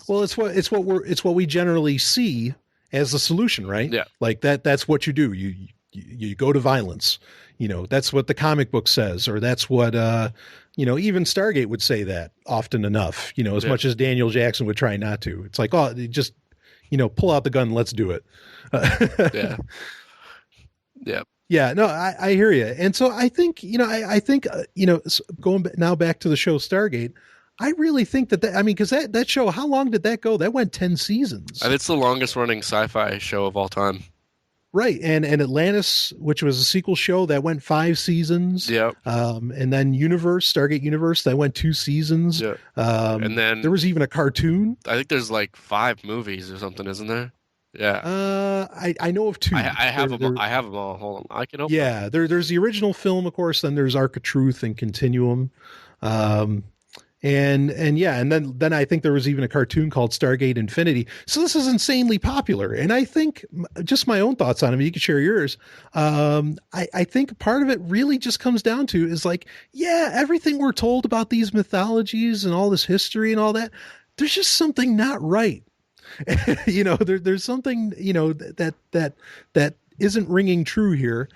Well, it's what we generally see as the solution, right? Yeah, like that's what you do. You go to violence. You know, that's what the comic book says, or that's what, you know, even Stargate would say that often enough, you know, as much as Daniel Jackson would try not to. It's like, oh, just, you know, pull out the gun and let's do it. Yeah. Yeah. Yeah. No, I hear you. And so I think, you know, I think, you know, going now back to the show Stargate, I really think that, I mean, because that show, how long did that go? That went 10 seasons. And it's the longest running sci-fi show of all time. Right, and Atlantis, which was a sequel show, that went 5 seasons. Yep. And then Stargate Universe, that went 2 seasons. Yep. And then there was even a cartoon. I think there's like 5 movies or something, isn't there? Yeah. I know of 2. I have them. I have them all. Hold on, I can open. Yeah, there's the original film, of course. Then there's Arc of Truth and Continuum. And then I think there was even a cartoon called Stargate Infinity. So this is insanely popular. And I think, just my own thoughts on it, you can share yours. I think part of it really just comes down to is like, yeah, everything we're told about these mythologies and all this history and all that, there's just something not right. There's something, that isn't ringing true here.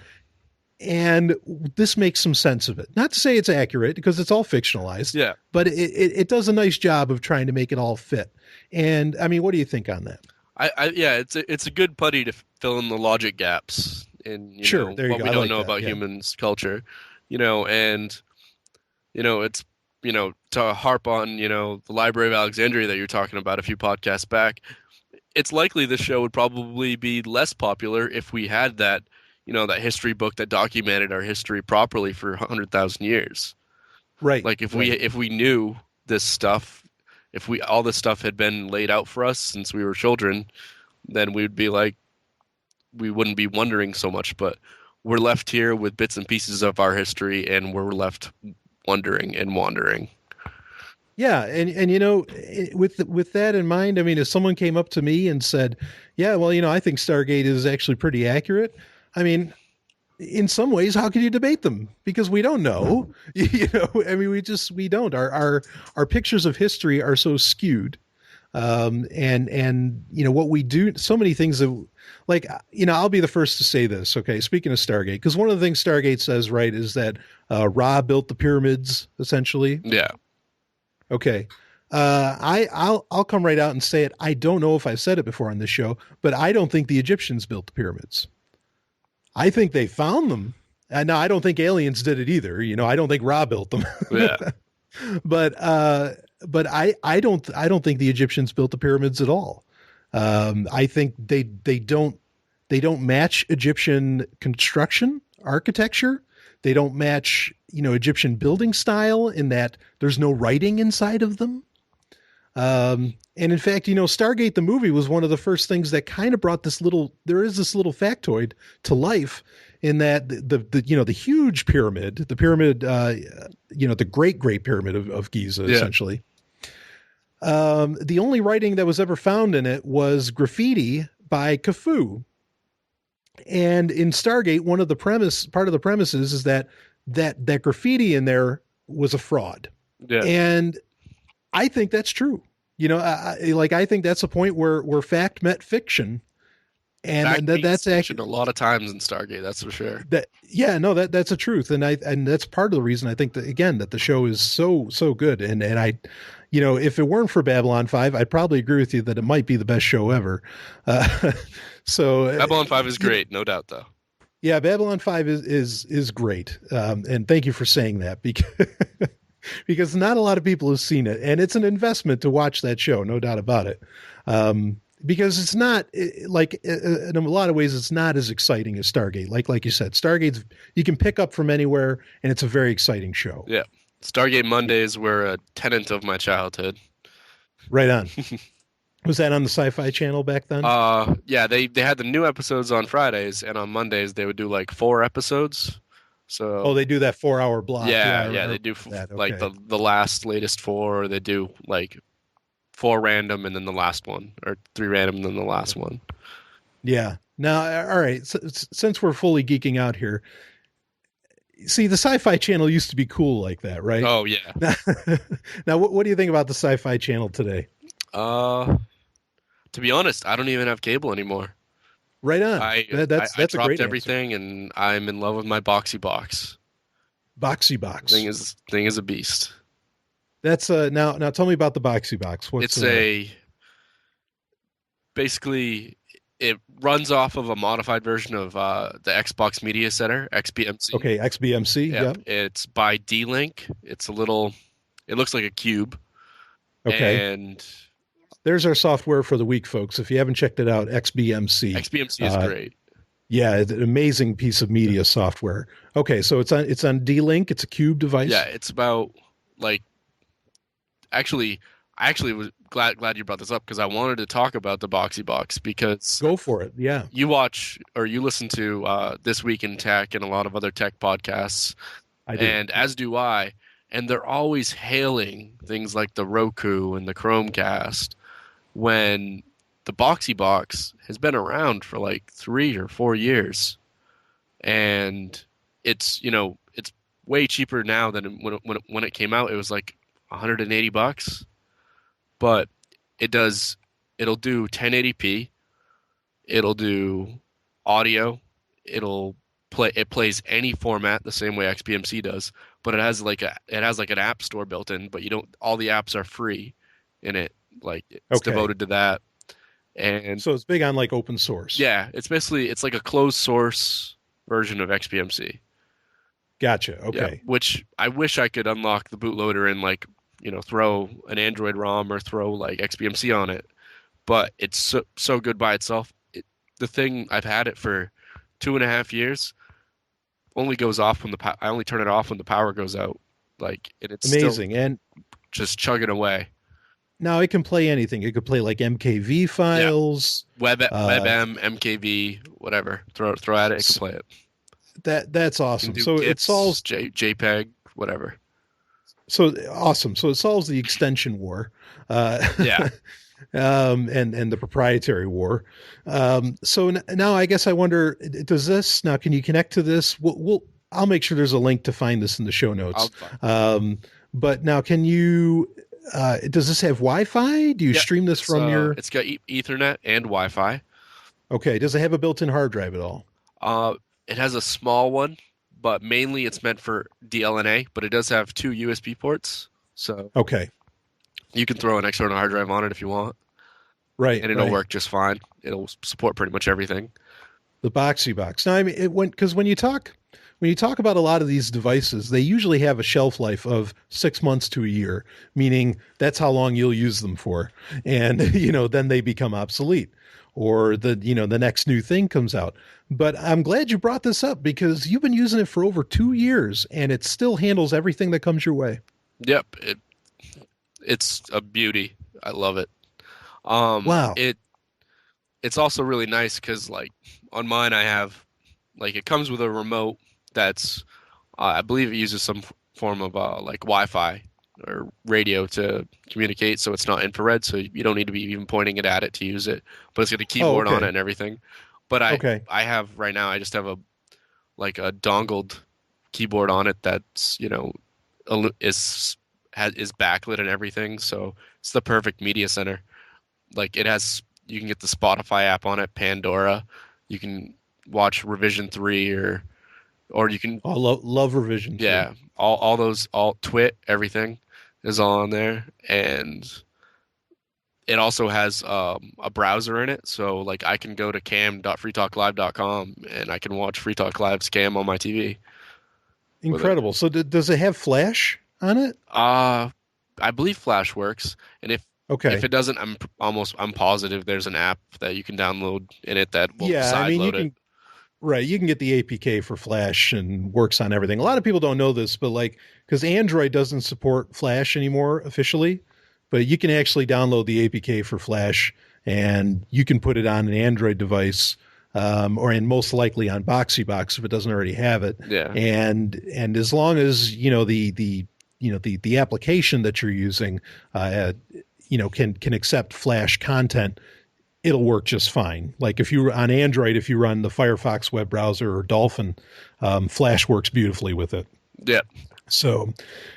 And this makes some sense of it. Not to say it's accurate, because it's all fictionalized. Yeah. But it does a nice job of trying to make it all fit. And I mean, what do you think on that? It's a good putty to fill in the logic gaps in what we don't know about humans' culture, and it's to harp on the Library of Alexandria that you're talking about a few podcasts back. It's likely this show would probably be less popular if we had that that history book that documented our history properly for 100,000 years. Right. Like if we knew this stuff, all this stuff had been laid out for us since we were children, then we'd be like, we wouldn't be wondering so much. But we're left here with bits and pieces of our history, and we're left wondering and wandering. Yeah, and with that in mind, I mean, if someone came up to me and said, "Yeah, well, I think Stargate is actually pretty accurate," I mean, in some ways, how can you debate them? Because we don't know. I mean, we don't. Our pictures of history are so skewed, and what we do. So many things that, like, I'll be the first to say this. Okay, speaking of Stargate, because one of the things Stargate says, right, is that Ra built the pyramids, essentially. Yeah. Okay. I'll come right out and say it. I don't know if I've said it before on this show, but I don't think the Egyptians built the pyramids. I think they found them. And now I don't think aliens did it either. I don't think Ra built them. Yeah. But I don't think the Egyptians built the pyramids at all. I think they don't match Egyptian construction, architecture. They don't match, Egyptian building style in that there's no writing inside of them. And in fact, Stargate, the movie, was one of the first things that kind of brought this little factoid to life, in that the huge pyramid, the great pyramid of Giza, essentially. The only writing that was ever found in it was graffiti by Khufu. And in Stargate, part of the premises is that graffiti in there was a fraud. Yeah. And I think that's true. I think that's a point where fact met fiction. And that's actually a lot of times in Stargate, that's for sure. That's a truth. And that's part of the reason I think that the show is so good. And I, if it weren't for Babylon 5, I'd probably agree with you that it might be the best show ever. So Babylon 5 is great, no doubt, though. Yeah, Babylon 5 is great. And thank you for saying that, because not a lot of people have seen it, and it's an investment to watch that show, no doubt about it. Because it's not in a lot of ways, it's not as exciting as Stargate. Like you said, Stargate's, you can pick up from anywhere, and it's a very exciting show. Yeah. Stargate Mondays were a tenet of my childhood. Right on. Was that on the Sci-Fi Channel back then? Yeah, they had the new episodes on Fridays, and on Mondays they would do like 4 episodes. So they do that 4-hour block. Yeah, they do that. Okay. Like the latest 4, or they do like 4 random and then the last one, or 3 random and then the last one. Yeah. Now, all right. So, since we're fully geeking out here, see, the Sci-Fi Channel used to be cool like that, right? Oh yeah. Now, what do you think about the Sci-Fi Channel today? To be honest, I don't even have cable anymore. Right on. That's a dropped great everything, and I'm in love with my Boxee Box. Boxee Box. Thing is a beast. That's now tell me about the Boxee Box. Basically it runs off of a modified version of the Xbox Media Center, XBMC. Okay, XBMC. Yeah. It's by D-Link. It looks like a cube. Okay. And There's our software for the week, folks. If you haven't checked it out, XBMC. XBMC is great. Yeah, it's an amazing piece of media software. Okay, so it's on D-Link. It's a Cube device. Yeah, it's about like actually I actually was glad you brought this up because I wanted to talk about the Boxee Box because Go for it. Yeah, you watch or you listen to This Week in Tech and a lot of other tech podcasts, I do. and as do I, and they're always hailing things like the Roku and the Chromecast when the Boxee Box has been around for like 3 or 4 years, and it's way cheaper now than when it came out. It was like $180, but it'll do 1080p. It'll do audio. It plays any format the same way XBMC does, but it has like an app store built in, but you don't all the apps are free in it. Like it's Okay. devoted to that. And So it's big on like open source. yeah, it's like a closed source version of XBMC. Gotcha. Yeah, Okay. which I wish I could unlock the bootloader and like, throw an Android ROM or throw like XBMC on it, but it's so good by itself. The thing I've had it for 2.5 years only goes off when I only turn it off when the power goes out. Like it's Amazing. still And just chugging away. now it can play anything. It could play like MKV files. WebM, MKV, whatever. Throw at it. It can play it. That's Can awesome. do So it GIFs, solves. JPEG, whatever. So awesome. So it solves the extension war. Yeah. And the proprietary war. So now I guess I wonder, does this now? Can you connect to this? I'll make sure there's a link to find this in the show notes. But now, can you? Does this have Wi-Fi? Do you stream this from your? It's got Ethernet and Wi-Fi. Okay. Does it have a built-in hard drive at all? It has a small one, but mainly it's meant for DLNA. But it does have 2 USB ports, so Okay. you can throw an external hard drive on it if you want, Right. and it'll right. work just fine. It'll support pretty much everything. The Boxee Box. Now, I mean, because when you talk about a lot of these devices, they usually have a shelf life of 6 months to a year, meaning that's how long you'll use them for, and then they become obsolete, or the next new thing comes out. But I'm glad you brought this up because you've been using it for over 2 years, and it still handles everything that comes your way. Yep, it's a beauty. I love it. Wow. It's also really nice because like on mine I have like it comes with a remote that's I believe it uses some form of like Wi-Fi or radio to communicate, so it's not infrared, so you don't need to be even pointing it at it to use it. But it's got a keyboard on it and everything. But I have right now I just have a dongled keyboard on it that's is backlit and everything, so it's the perfect media center. Like you can get the Spotify app on it, Pandora. You can watch Revision 3 or you can love Revision 3. Yeah, all those Twit, everything is all on there, and it also has a browser in it, so like I can go to cam.freetalklive.com and I can watch Free Talk Live's cam on my TV. Incredible. So does it have Flash on it? I believe Flash works, and if Okay. it doesn't, I'm positive there's an app that you can download in it that will you sideload can, it. right. You can get the APK for Flash and works on everything. A lot of people don't know this, but because Android doesn't support Flash anymore officially, but you can actually download the APK for Flash and you can put it on an Android device, and most likely on Boxee Box if it doesn't already have it. Yeah. And as long as the application that you're using can accept Flash content, it'll work just fine. Like if you on Android, if you run the Firefox web browser or Dolphin, Flash works beautifully with it. Yeah. So,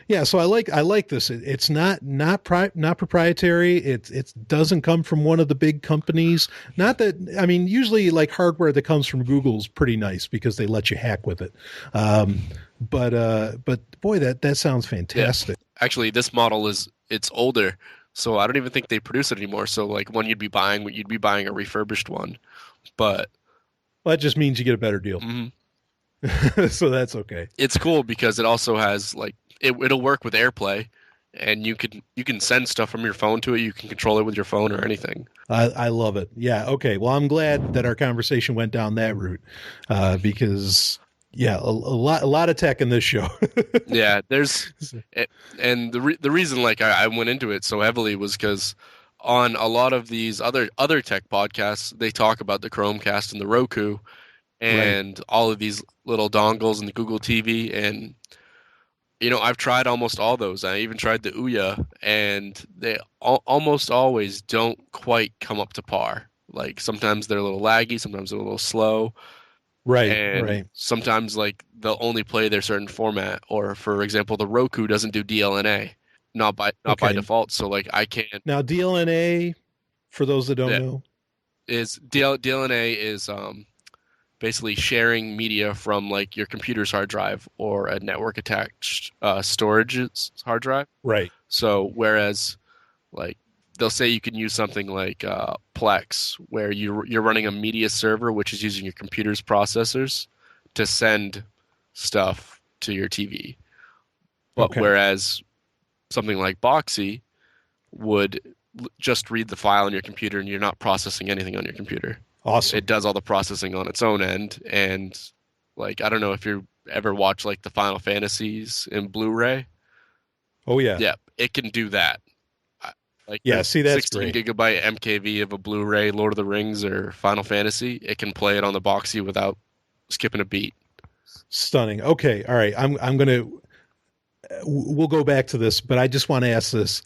yeah. So I like this. It's not proprietary. It doesn't come from one of the big companies. Not that, I mean, usually like hardware that comes from Google is pretty nice because they let you hack with it. But boy, that sounds fantastic. Yeah. Actually, this model it's older, so I don't even think they produce it anymore. So like one you'd be buying a refurbished one, but that just means you get a better deal. Mm-hmm. So that's okay. It's cool because it also has like it'll work with AirPlay, and you can send stuff from your phone to it. You can control it with your phone or anything. I love it. Yeah. Okay. Well, I'm glad that our conversation went down that route, because yeah, a lot of tech in this show. Yeah, and the reason like I went into it so heavily was because on a lot of these other tech podcasts, they talk about the Chromecast and the Roku Right. and all of these little dongles and the Google TV, and I've tried almost all those. I even tried the Ouya, and they almost always don't quite come up to par. Like sometimes they're a little laggy, sometimes they're a little slow, Right. and Right. sometimes like they'll only play their certain format. Or for example, the Roku doesn't do DLNA, not by Okay. default. So like I can't. Now, DLNA, for those that don't Yeah, know. DLNA is basically sharing media from like your computer's hard drive or a network attached storage hard drive. Right. So whereas like they'll say you can use something like Plex, where you're running a media server, which is using your computer's processors to send stuff to your TV. But Okay. whereas something like Boxee would just read the file on your computer, and you're not processing anything on your computer. Awesome. It does all the processing on its own end, and like I don't know if you ever watch like the Final Fantasies in Blu-ray. Oh yeah. Yeah, it can do that. Like Yeah. the See, that's 16 great. gigabyte MKV of a Blu-ray, Lord of the Rings or Final Fantasy, it can play it on the Boxee without skipping a beat. Stunning. Okay. All right. I'm gonna. We'll go back to this, but I just want to ask this,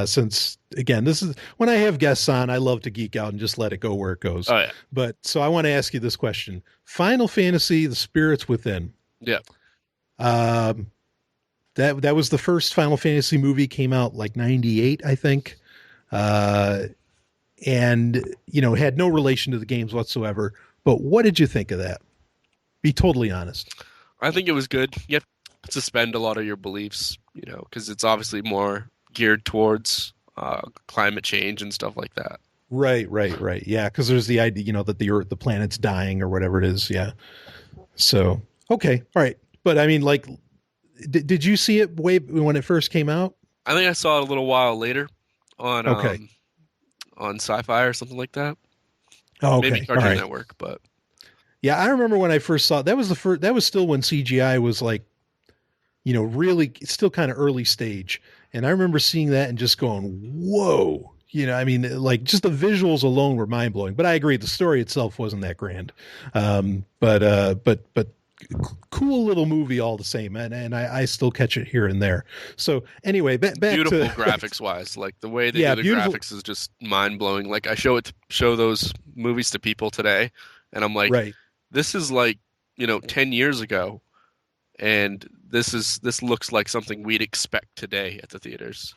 since again, this is when I have guests on, I love to geek out and just let it go where it goes. Oh yeah, But so I want to ask you this question: Final Fantasy: The Spirits Within. yeah, Um, that was the first Final Fantasy movie, came out like '98, I think, and had no relation to the games whatsoever. But what did you think of that? Be totally honest. I think it was good. You have to suspend a lot of your beliefs, because it's obviously more geared towards climate change and stuff like that. Right, right, right. Yeah, because there's the idea, that the Earth, the planet's dying or whatever it is. Yeah. So okay, all right. But I mean, like, did you see it way when it first came out? I think I saw it a little while later on Okay. on Sci-Fi or something like that. Oh, Maybe okay. All Cartoon right. Network, but Yeah, I remember when I first saw it, that was the first. That was still when CGI was like, really still kind of early stage. And I remember seeing that and just going, "Whoa!" I mean, like just the visuals alone were mind blowing. But I agree, the story itself wasn't that grand. But cool little movie all the same, and I still catch it here and there. So anyway, back beautiful to graphics wise. Like the way they yeah, do the beautiful. graphics is just mind blowing. Like I show those movies to people today, and I'm like, Right. this is like 10 years ago, and this looks like something we'd expect today at the theaters.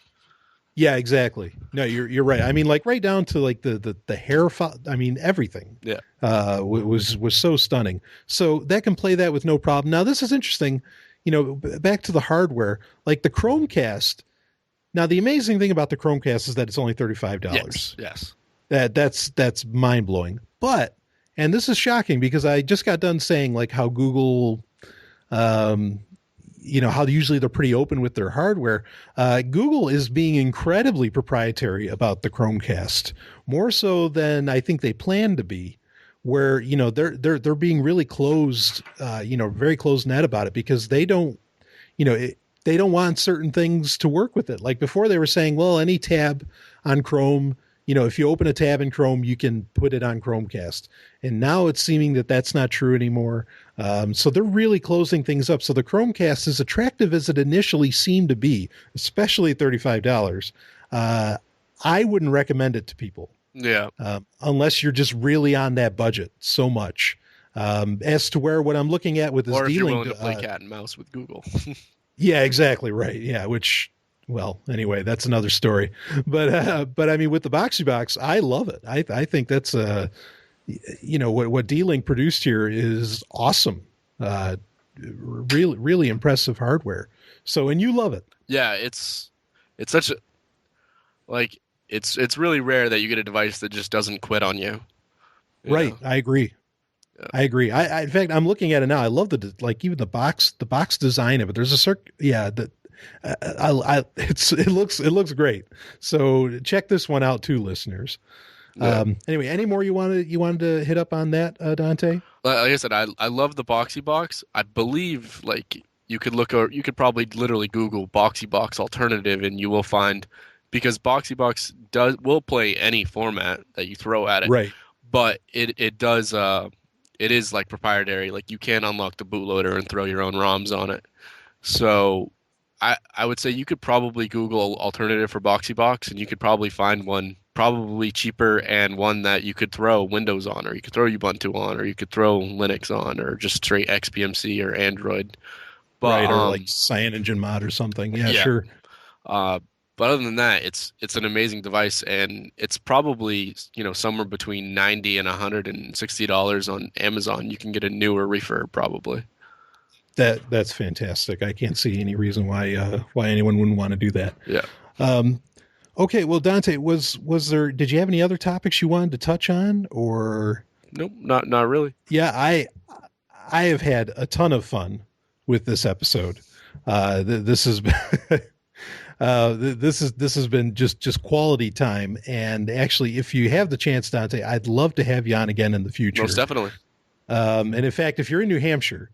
Yeah, exactly. No, you're right. I mean, like right down to like the hair. I mean, everything. Yeah. Was so stunning. So that can play that with no problem. Now this is interesting. Back to the hardware, like the Chromecast. Now the amazing thing about the Chromecast is that it's only $35. Yes. That's mind blowing. But and this is shocking because I just got done saying like how Google, how usually they're pretty open with their hardware. Google is being incredibly proprietary about the Chromecast, more so than I think they plan to be. Where they're being really closed, very closed net about it because they don't, they don't want certain things to work with it. Like before, they were saying, well, any tab on Chrome, if you open a tab in Chrome, you can put it on Chromecast. And now it's seeming that that's not true anymore. So they're really closing things up. So the Chromecast, as attractive as it initially seemed to be, especially at $35, I wouldn't recommend it to people. Yeah. Unless you're just really on that budget so much. As to where what I'm looking at with this Or if dealing, you're willing to play cat and mouse with Google. yeah, exactly right. Yeah, which, well, anyway, that's another story. But I mean, with the Boxee Box, I love it. I think that's what D-Link produced here is awesome. Really, really impressive hardware. So, and you love it. Yeah, it's such a like it's really rare that you get a device that just doesn't quit on you. Right. I agree. Yeah. I agree. I in fact, I'm looking at it now. I love even the box design of it. There's a it looks great. So check this one out too, listeners. Yeah. Anyway, any more you wanted to hit up on that, Dante? Like I said, I love the Boxee Box. I believe like you could probably literally Google Boxee Box alternative and you will find, because Boxee Box will play any format that you throw at it. Right. But it is like proprietary. Like you can't unlock the bootloader and throw your own ROMs on it. So I would say you could probably Google alternative for Boxee Box and you could probably find one probably cheaper and one that you could throw Windows on, or you could throw Ubuntu on, or you could throw Linux on, or just straight XPMC or Android. But, right, or like CyanogenMod or something. Yeah, sure. But other than that, it's an amazing device, and it's probably somewhere between $90 and $160 on Amazon. You can get a newer refurb probably. That's fantastic. I can't see any reason why anyone wouldn't want to do that. Yeah. Okay, well, Dante, did you have any other topics you wanted to touch on, or? Nope, not really. Yeah, I have had a ton of fun with this episode. This has been this has been just quality time. And actually, if you have the chance, Dante, I'd love to have you on again in the future. Most definitely. And in fact, if you're in New Hampshire,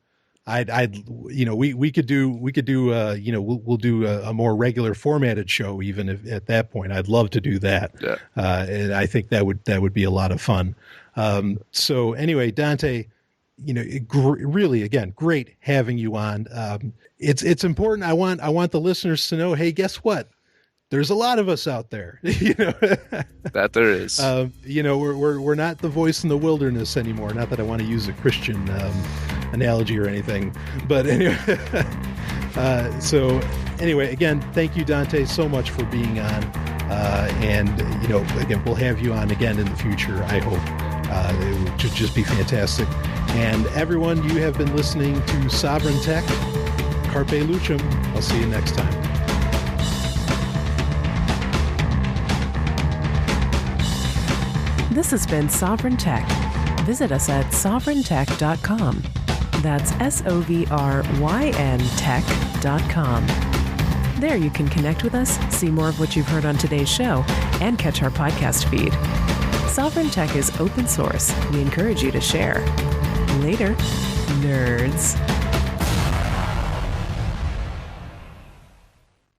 we could do we'll do a more regular formatted show even if at that point. I'd love to do that. Yeah. And I think that would be a lot of fun. So anyway, Dante, really, again, great having you on. It's important. I want the listeners to know, hey, guess what? There's a lot of us out there, That there is. We're not the voice in the wilderness anymore. Not that I want to use a Christian analogy or anything, but anyway. So anyway, again, thank you, Dante, so much for being on. And again, we'll have you on again in the future. I hope it would just be fantastic. And everyone, you have been listening to Sovryn Tech. Carpe Lucem. I'll see you next time. This has been Sovryn Tech. Visit us at sovryntech.com. That's SOVRYN tech.com. There you can connect with us, see more of what you've heard on today's show, and catch our podcast feed. Sovryn Tech is open source. We encourage you to share. Later, nerds.